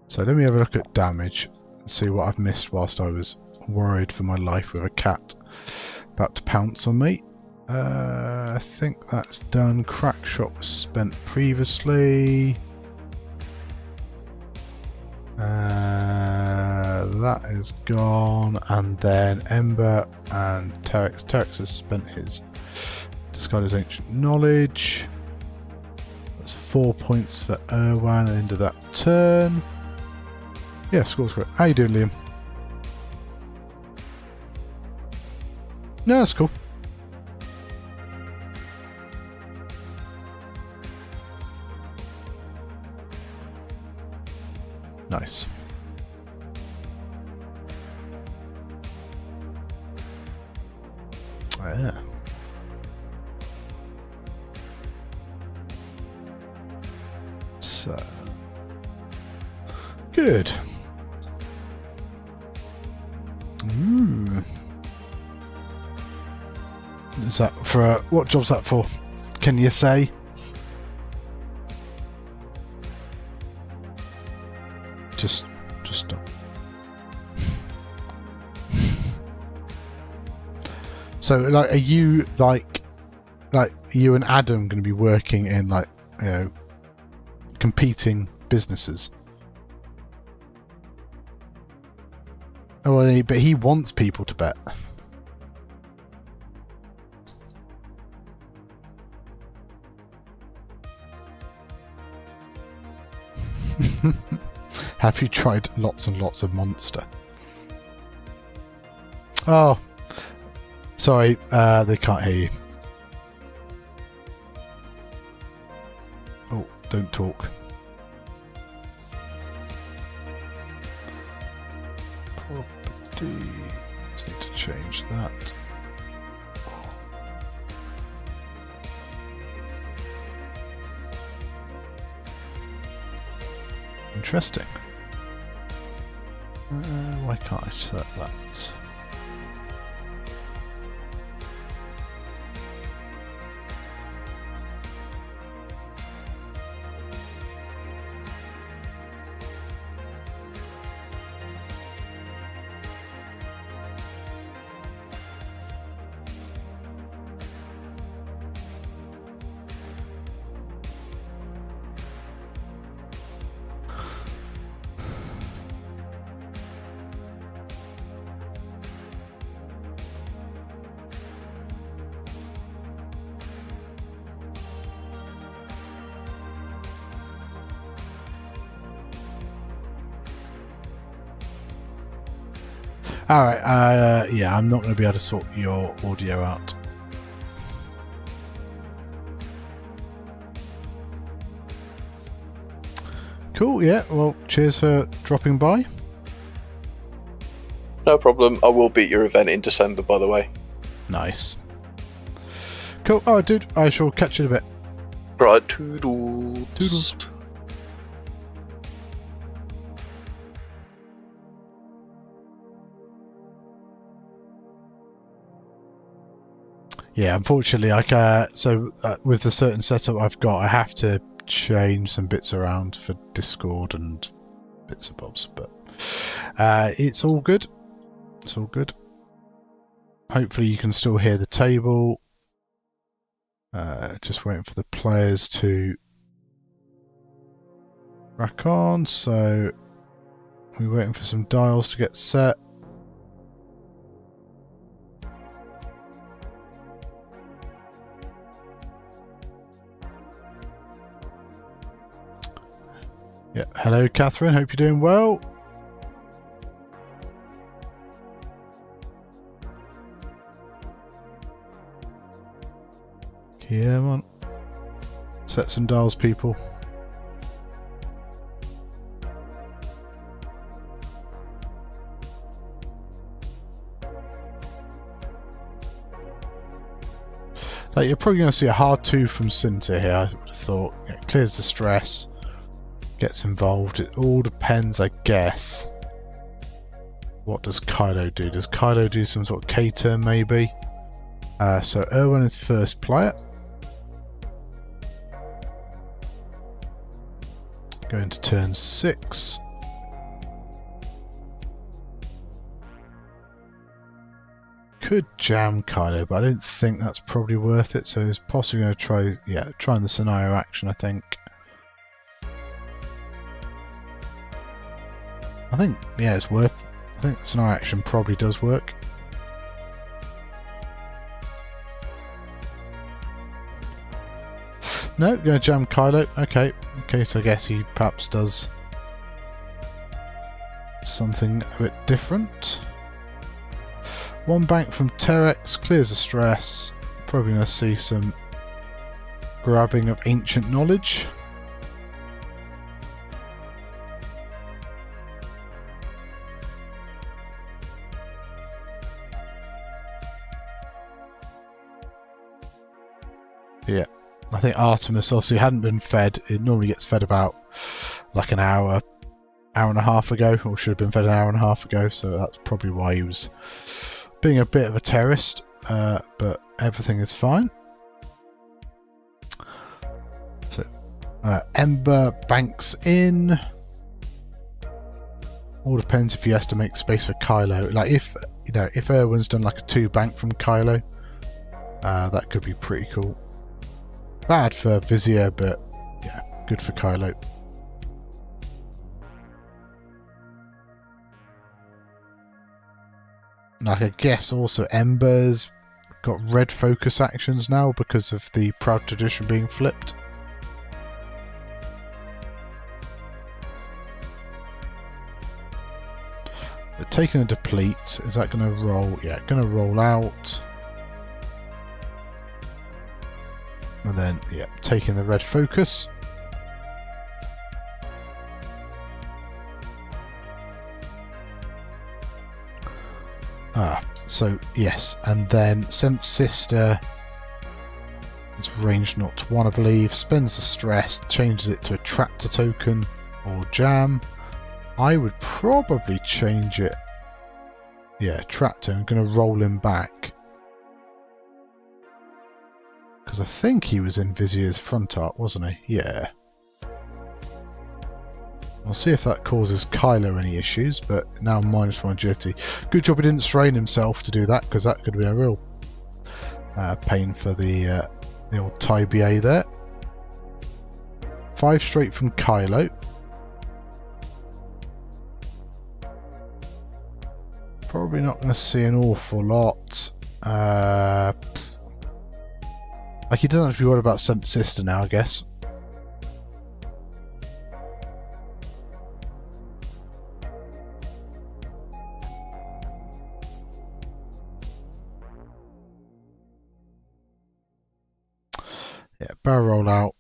So let me have a look at damage and see what I've missed whilst I was worried for my life with a cat about to pounce on me. I think that's done. Crack shot was spent previously. That is gone, and then Ember and Terex. Terex has spent his discard his ancient knowledge. That's 4 points for Erwan at the end of that turn. Yeah, score's great. How you doing, Liam? No, that's cool. Nice. Oh, yeah. So good. Ooh. Is that for what job's that for? Can you say? Just stop. So, like, are you like you and Adam going to be working in like, you know, competing businesses? Oh, well, but he wants people to bet. Have you tried lots and lots of Monster? Oh, sorry, they can't hear you. Oh, don't talk. Properties. Need to change that. Interesting. Why can't I select that? Alright, yeah, I'm not going to be able to sort your audio out. Cool, yeah, well, cheers for dropping by. No problem. I will beat your event in December, by the way. Nice. Cool, alright, dude, I shall catch you in a bit. Right, toodles. Toodles. Yeah, unfortunately, with the certain setup I've got, I have to change some bits around for Discord and bits and bobs, but it's all good. It's all good. Hopefully you can still hear the table. Just waiting for the players to crack on, so we're waiting for some dials to get set. Yeah, hello Catherine, hope you're doing well. Yeah, man. Set some dials, people. Like, you're probably going to see a hard 2 from Cinta here, I would have thought. It clears the stress. Gets involved. It all depends, I guess. What does Kylo do? Does Kylo do some sort of K-turn, maybe? So Erwan is first player. Going to turn 6. Could jam Kylo, but I don't think that's probably worth it. So he's possibly going to trying the scenario action, I think. I think, yeah, it's worth. I think the scenario action probably does work. No, going to jam Kylo. Okay, so I guess he perhaps does something a bit different. 1 bank from Terex, clears the stress. Probably going to see some grabbing of ancient knowledge. Yeah. I think Artemis obviously hadn't been fed. It normally gets fed about like an hour and a half ago, or should have been fed an hour and a half ago, so that's probably why he was being a bit of a terrorist, but everything is fine. So Ember banks in. All depends if he has to make space for Kylo. Like if Erwan's done like a 2 bank from Kylo, that could be pretty cool. Bad for Vizier, but yeah, good for Kylo. Like, I guess also Ember's got red focus actions now because of the Proud Tradition being flipped. But taking a deplete, is that going to roll? Yeah, going to roll out. And then, yeah, taking the red focus. So yes, and then Sense Sister is range 0 to 1, I believe. Spends the stress, changes it to a Tractor token or jam. I would probably change it. Yeah, Tractor. I'm going to roll him back. Because I think he was in Vizier's front art, wasn't he? Yeah. I'll see if that causes Kylo any issues, but now -1 agility. Good job he didn't strain himself to do that, because that could be a real pain for the old TIBA there. 5 straight from Kylo. Probably not going to see an awful lot. Like, he doesn't have to be worried about some sister now, I guess. Yeah, barrel roll out,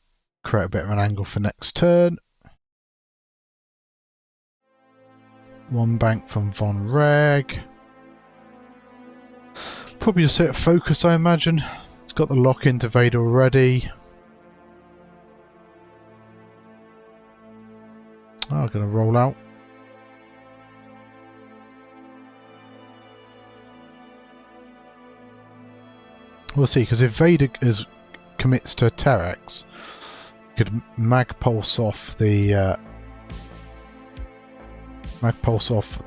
create a bit of an angle for next turn. One bank from Von Reg. Probably just hit focus, I imagine. It's got the lock into Vader already. Oh, I'm going to roll out. We'll see, because if Vader commits to Terex, you could mag pulse off the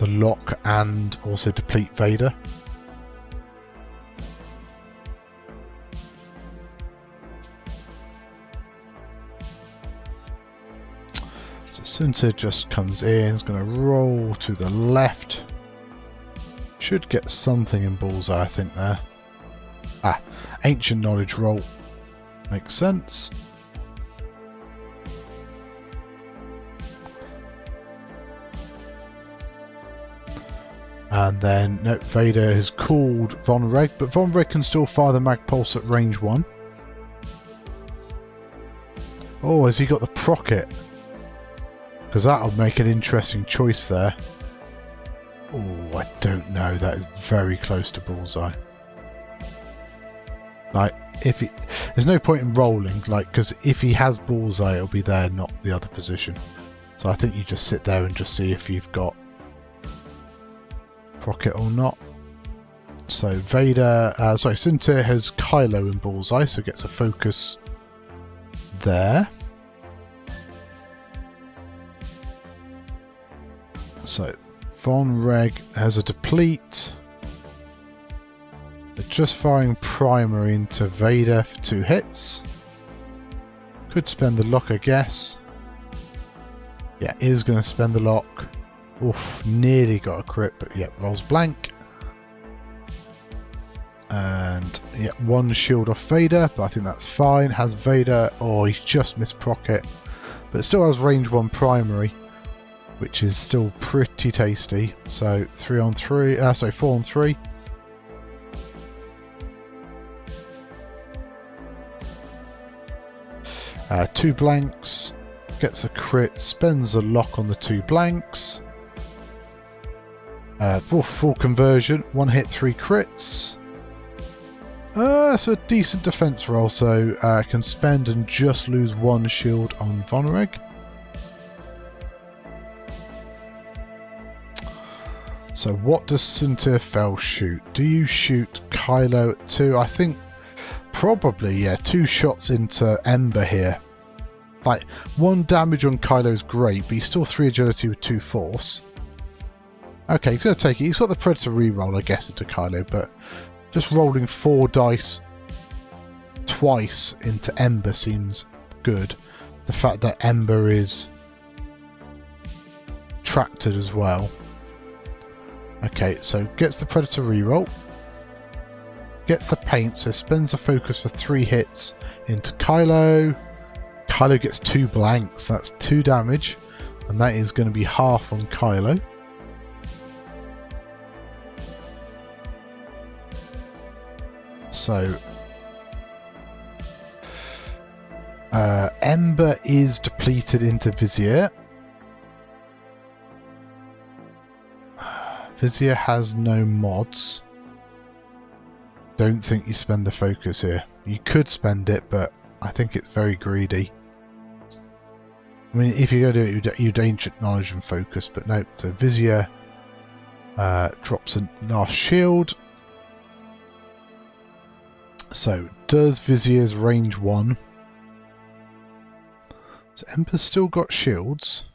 lock and also deplete Vader. So Sunta just comes in, is going to roll to the left. Should get something in bullseye, I think, there. Ah, ancient knowledge roll. Makes sense. And then, no, Vader has called Von Reg, but Von Reg can still fire the mag pulse at range 1. Oh, has he got the procket? Because that'll make an interesting choice there. Oh, I don't know. That is very close to bullseye. Like, if he, there's no point in rolling, like, because if he has bullseye, it'll be there, not the other position. So I think you just sit there and just see if you've got procket or not. So Vader, Sunta has Kylo in bullseye, so gets a focus there. So Von Reg has a deplete. They're just firing primary into Vader for 2 hits. Could spend the lock, I guess. Yeah, is going to spend the lock. Oof, nearly got a crit, but yeah, rolls blank. And yeah, 1 shield off Vader, but I think that's fine. Has Vader, oh, he's just missed procket, but it still has range 1 primary, which is still pretty tasty. So 4 on 3. 2 blanks, gets a crit, spends a lock on the 2 blanks. Full conversion, 1 hit, 3 crits. That's a decent defense roll, so can spend and just lose 1 shield on Von Reg. So what does Sunta shoot? Do you shoot Kylo at 2? I think probably, yeah, 2 shots into Ember here. Like, 1 damage on Kylo is great, but he's still 3 agility with 2 force. Okay, he's going to take it. He's got the Predator reroll, I guess, into Kylo, but just rolling 4 dice twice into Ember seems good. The fact that Ember is tracted as well. Okay, so gets the Predator reroll. Gets the paint, so spends a focus for 3 hits into Kylo. Kylo gets 2 blanks, that's 2 damage, and that is going to be half on Kylo. So Ember is depleted into Vizier. Vizier has no mods. Don't think you spend the focus here. You could spend it, but I think it's very greedy. I mean, if you're going to do it, you'd ancient knowledge and focus, but no. So Vizier drops a last shield. So does Vizier's range 1? So Ember's still got shields.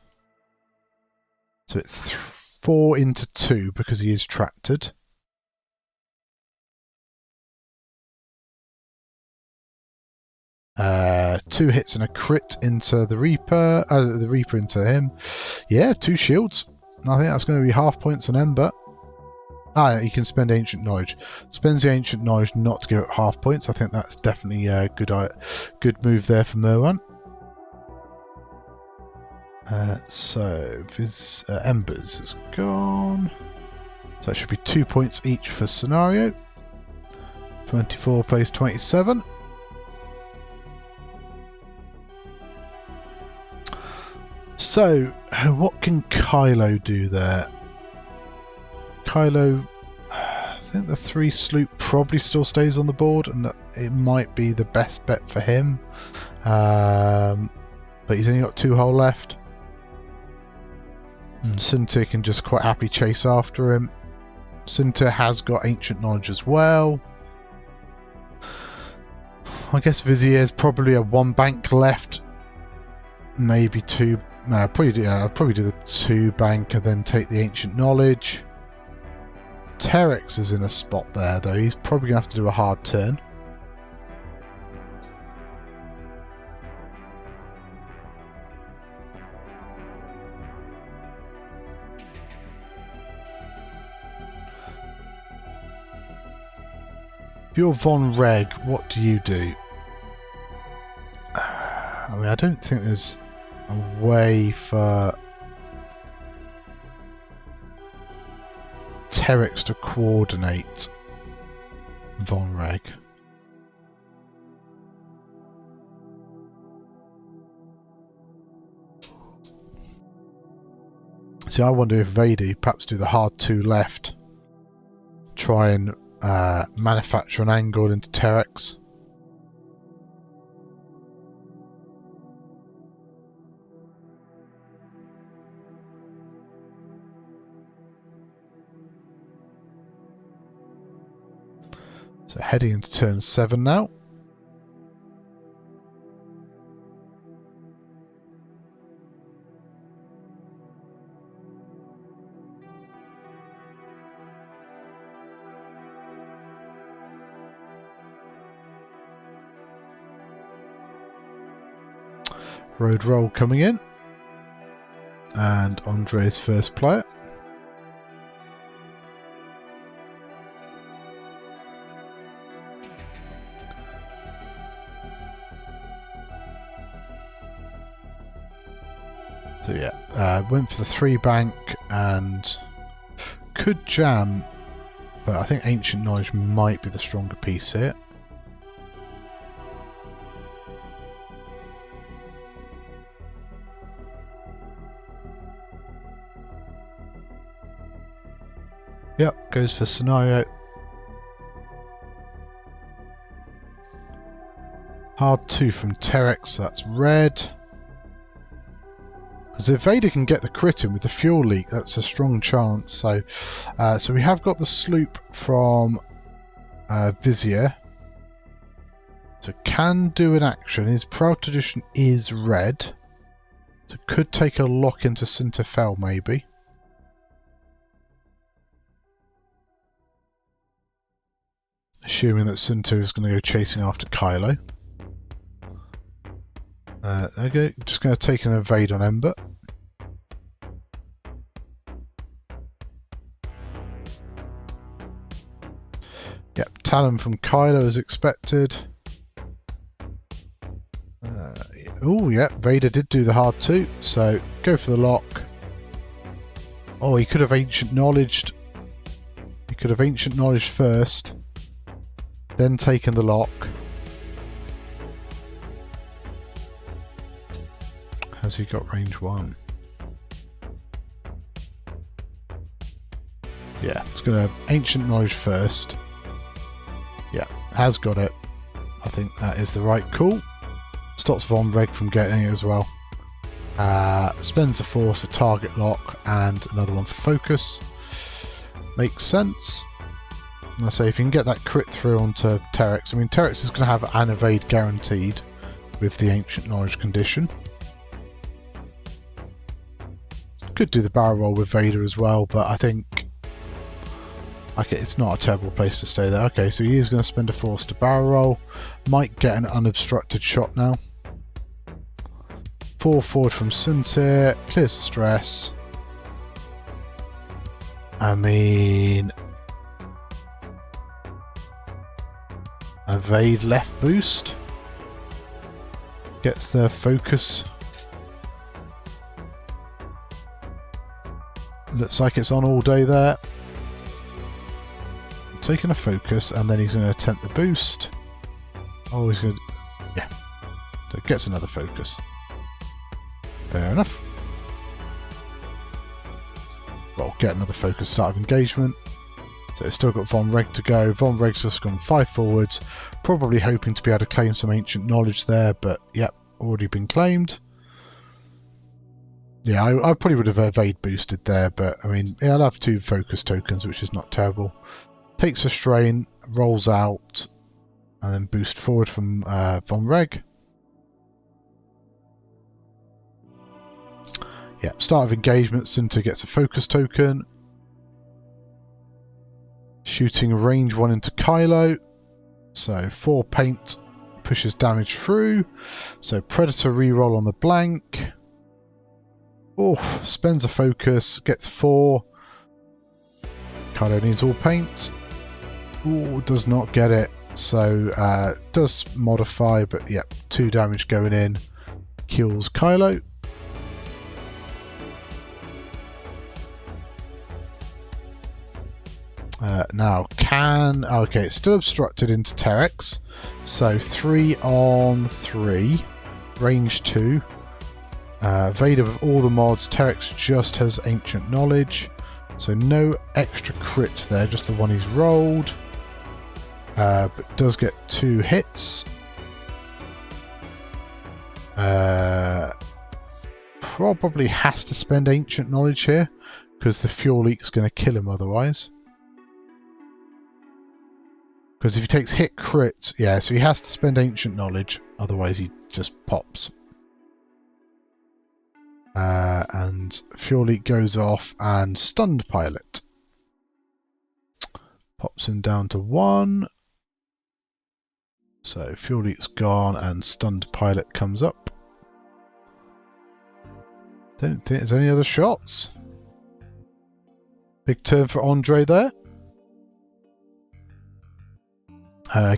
So it's 4 into 2 because he is tracted. Two hits and a crit into the Reaper into him. Yeah, 2 shields. I think that's going to be half points on Ember. Ah, he can spend Ancient Knowledge. Spends the Ancient Knowledge not to give it half points. I think that's definitely a good move there for Erwan. So Embers is gone. So that should be 2 points each for scenario. 24 plays 27. So, what can Kylo do there? Kylo, I think the 3 sloop probably still stays on the board, and that it might be the best bet for him. But he's only got 2 hull left. And Sinter can just quite happily chase after him. Sinter has got Ancient Knowledge as well. I guess Vizier's probably a 1 bank left. Maybe 2. No, I'll probably do the 2 bank and then take the Ancient Knowledge. Terex is in a spot there, though. He's probably going to have to do a hard turn. If you're Von Reg, what do you do? I mean, I don't think there's a way for Terex to coordinate Von Reg. See, I wonder if Vader perhaps do the hard 2 left, try and manufacture an angle into Terex. So heading into turn 7 now. Road roll coming in. And Andre's first player. So yeah, went for the 3 bank and could jam, but I think Ancient Knowledge might be the stronger piece here. Yep, goes for scenario. Hard 2 from Terex, that's red. Because if Vader can get the crit in with the fuel leak, that's a strong chance. So, so we have got the sloop from Vizier. So can do an action. His Proud Tradition is red. So could take a lock into Sinterfell maybe. Assuming that Sinter is going to go chasing after Kylo. Okay, just going to take an evade on Ember. Yep, Talon from Kylo as expected. Oh, yeah, Vader did do the hard 2, so go for the lock. Oh, he could have Ancient Knowledged. He could have Ancient Knowledged first, then taken the lock. Has he got range 1? Yeah, it's going to have Ancient Knowledge first. Yeah, has got it. I think that is the right call. Stops Von Reg from getting it as well. Spends a force, a target lock, and another one for focus. Makes sense. And I say if you can get that crit through onto Terex, I mean Terex is going to have an evade guaranteed with the Ancient Knowledge condition. Could do the barrel roll with Vader as well, but I think okay, it's not a terrible place to stay there. Okay, so he is going to spend a force to barrel roll. Might get an unobstructed shot now. 4 forward from Sintir, clears the stress. I mean, evade left boost. Gets the focus. Looks like it's on all day there. Taking a focus, and then he's going to attempt the boost. Oh, he's going to... yeah. So it gets another focus. Fair enough. Well, get another focus start of engagement. So it's still got Von Reg to go. Von Reg's just gone 5 forwards, probably hoping to be able to claim some ancient knowledge there, but yep, already been claimed. Yeah, I probably would have evade boosted there, but I mean, yeah, I'll have 2 focus tokens, which is not terrible. Takes a strain, rolls out, and then boost forward from Von Reg. Yep, start of engagement, Cinta gets a focus token. Shooting range 1 into Kylo. So 4 paint pushes damage through. So Predator reroll on the blank. Oh, spends a focus, gets 4. Kylo needs all paint. Oh, does not get it. So does modify, but yep, 2 damage going in. Kills Kylo. Now okay, it's still obstructed into Terex, so 3 on 3, range 2. Vader with all the mods, Terex just has ancient knowledge, so no extra crits there, just the one he's rolled, but does get 2 hits. Probably has to spend ancient knowledge here, because the fuel leak's going to kill him otherwise. Because if he takes hit crit, yeah, so he has to spend ancient knowledge, otherwise he just pops. And fuel leak goes off, and stunned pilot pops him down to 1. So fuel leak's gone, and stunned pilot comes up. Don't think there's any other shots. Big turn for Andre there.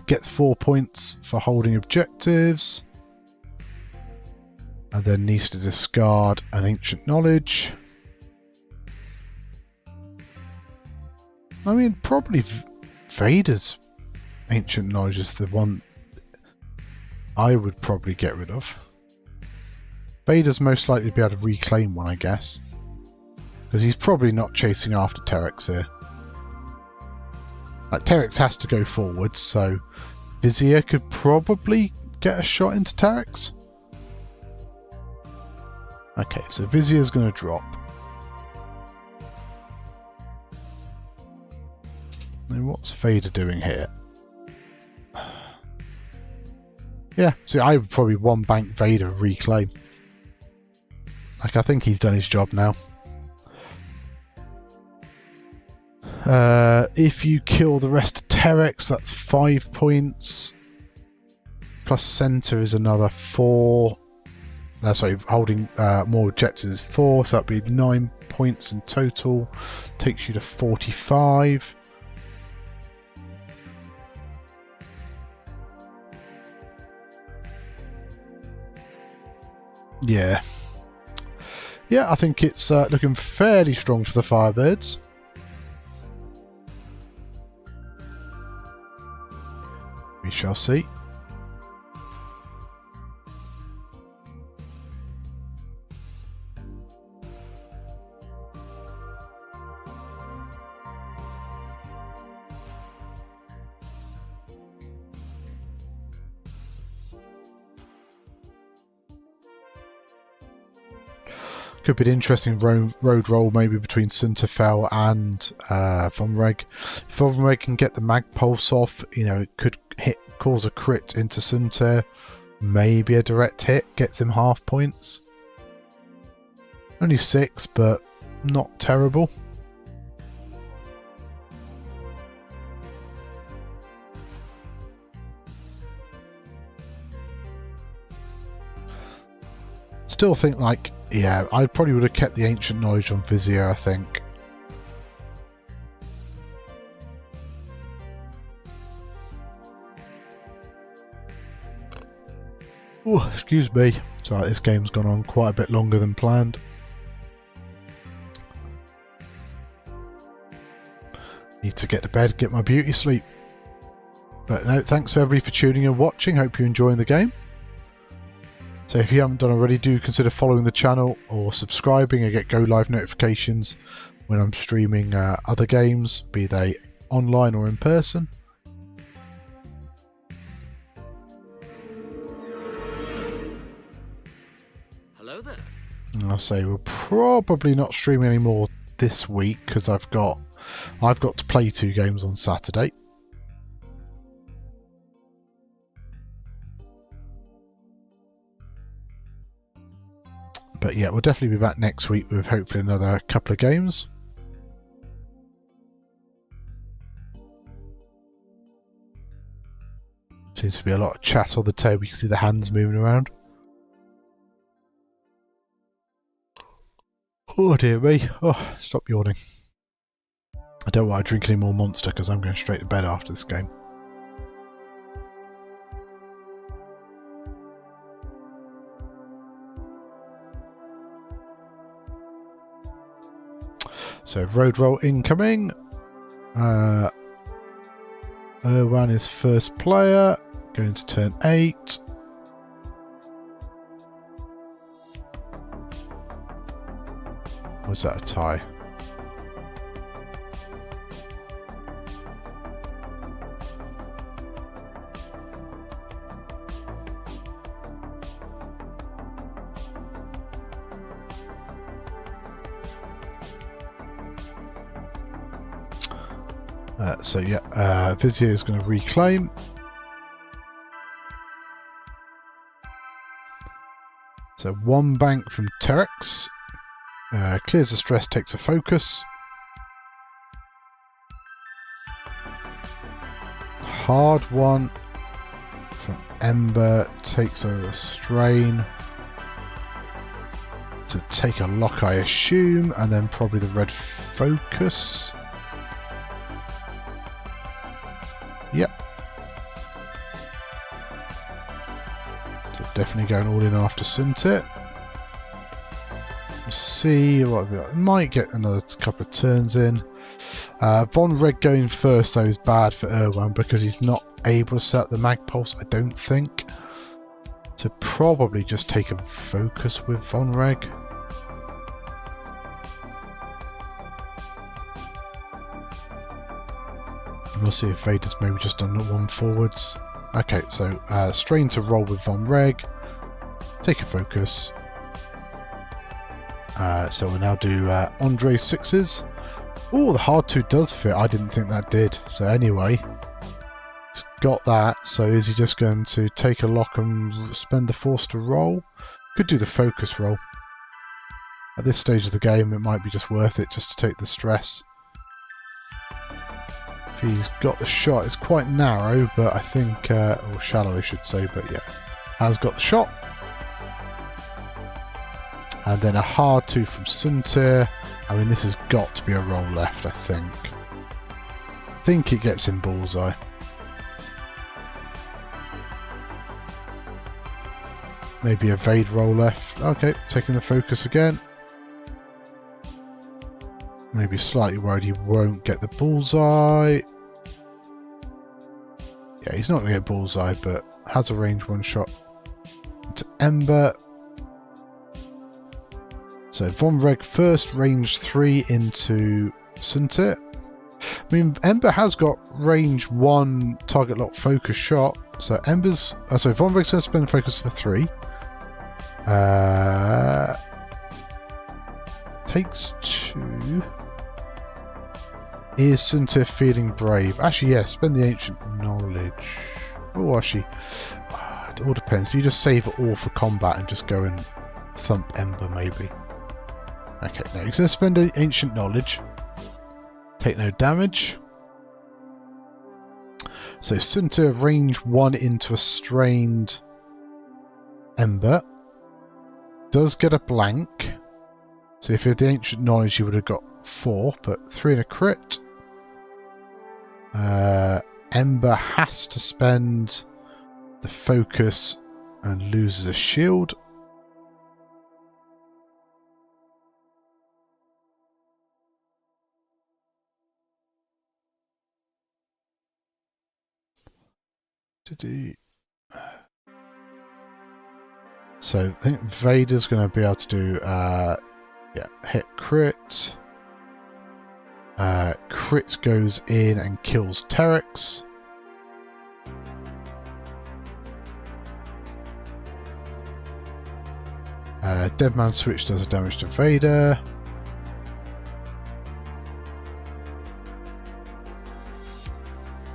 Gets 4 points for holding objectives. And then needs to discard an ancient knowledge. I mean, probably Vader's ancient knowledge is the one I would probably get rid of. Vader's most likely to be able to reclaim one, I guess. Because he's probably not chasing after Terex here. Like, Terex has to go forward, so Vizier could probably get a shot into Terex. Okay, so Vizier's going to drop. Now, what's Vader doing here? Yeah, see, I would probably one bank Vader reclaim. Like, I think he's done his job now. If you kill the rest of Terex, that's 5 points. Plus center is another 4. Sorry, holding more objectives is 4, so that'd be 9 points in total. Takes you to 45. Yeah. Yeah, I think it's looking fairly strong for the Firebirds. We shall see. Could be an interesting road roll maybe between Sunterfell and Von Reg. If Von Reg can get the mag pulse off, you know, it could cause a crit into Sunter. Maybe a direct hit gets him half points. Only 6, but not terrible. Still think, like, yeah, I probably would have kept the ancient knowledge on Vizier, I think. Oh, excuse me. Sorry, this game's gone on quite a bit longer than planned. Need to get to bed, get my beauty sleep. But no, thanks everybody for tuning and watching. Hope you're enjoying the game. So if you haven't done already, do consider following the channel or subscribing and get go live notifications when I'm streaming other games, be they online or in person. Hello there. And I'll say we'll probably not stream anymore this week because I've got to play 2 games on Saturday. But yeah, we'll definitely be back next week with hopefully another couple of games. Seems to be a lot of chat on the table. You can see the hands moving around. Oh dear me. Oh, stop yawning. I don't want to drink any more Monster because I'm going straight to bed after this game. So road roll incoming. Erwan is first player, going to turn 8. Was that a tie? So yeah, Vizier is going to reclaim. So 1 bank from Terex. Clears the stress, takes a focus. Hard 1 from Ember, takes a strain. To take a lock, I assume, and then probably the red focus. Yep. So definitely going all in after Suntit. We'll see what we got. Might get another couple of turns in. Von Reg going first though is bad for Erwan because he's not able to set the mag pulse, I don't think. So probably just take a focus with Von Reg. We'll see if Vader's maybe just done 1 forwards. Okay, so strain to roll with Von Reg. Take a focus. So we'll now do Andre 6s. Oh, the hard 2 does fit. I didn't think that did. So anyway, he's got that. So is he just going to take a lock and spend the force to roll? Could do the focus roll. At this stage of the game, it might be just worth it just to take the stress. He's got the shot. It's quite narrow, but I think, or shallow I should say, but yeah, has got the shot. And then a hard 2 from Suntir. I mean, this has got to be a roll left, I think. I think it gets in bullseye. Maybe a Vade roll left. Okay, taking the focus again. Maybe slightly worried he won't get the bullseye. Yeah, he's not going to get bullseye, but has a range 1 shot into Ember. So Von Reg first, range 3 into Suntit. I mean, Ember has got range 1 target lock focus shot. So Ember's, so Von Reg's going to spend focus for 3. Takes 2. Is Suntir feeling brave? Actually, yeah, spend the ancient knowledge. Oh, actually, it all depends. You just save it all for combat and just go and thump Ember, maybe. Okay, now he's going to spend an ancient knowledge. Take no damage. So Suntir range 1 into a strained Ember. Does get a blank. So if you had the ancient knowledge, you would have got 4, but 3 and a crit. Ember has to spend the focus and loses a shield. So I think Vader's going to be able to do yeah, hit crit. Crit goes in and kills Terex. Deadman switch does a damage to Vader.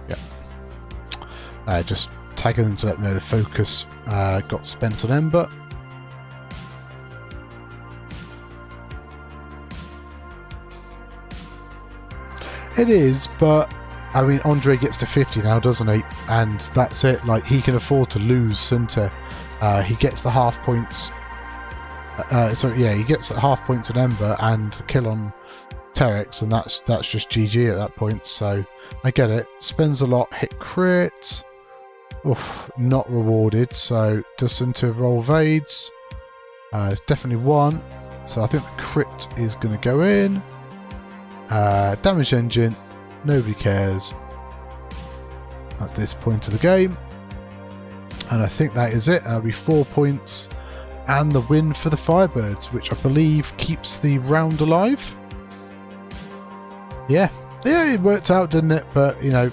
Yeah. Just tagging them to let them know the focus got spent on Ember. It is, but I mean, Andre gets to 50 now, doesn't he? And that's it. Like, he can afford to lose, Cinta. He gets the half points. He gets the half points on Ember and the kill on Terex, and that's just GG at that point. So I get it. Spends a lot, hit crit. Oof, not rewarded. So does Cinta roll Vades? It's definitely one. So I think the crit is going to go in. Damage engine, nobody cares at this point of the game, and I think that is it. That'll be 4 points and the win for the Firebirds, which I believe keeps the round alive. Yeah, it worked out, didn't it? But you know,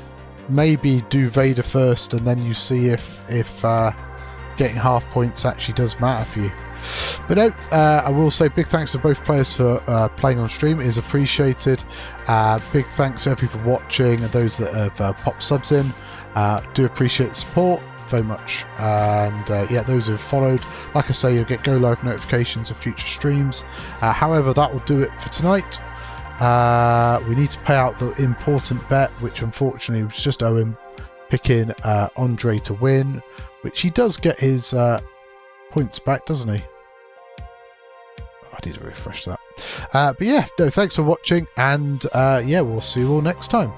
maybe do Vader first, and then you see if getting half points actually does matter for you. But no, I will say big thanks to both players for playing on stream. It is appreciated. Big thanks to everyone for watching and those that have popped subs in. Do appreciate the support very much. And yeah, those who have followed, like I say, you'll get go live notifications of future streams. However, that will do it for tonight. We need to pay out the important bet, which unfortunately was just Owen picking Andre to win, which he does get his points back, doesn't he? I need to refresh that. But yeah, no, thanks for watching, and yeah, we'll see you all next time.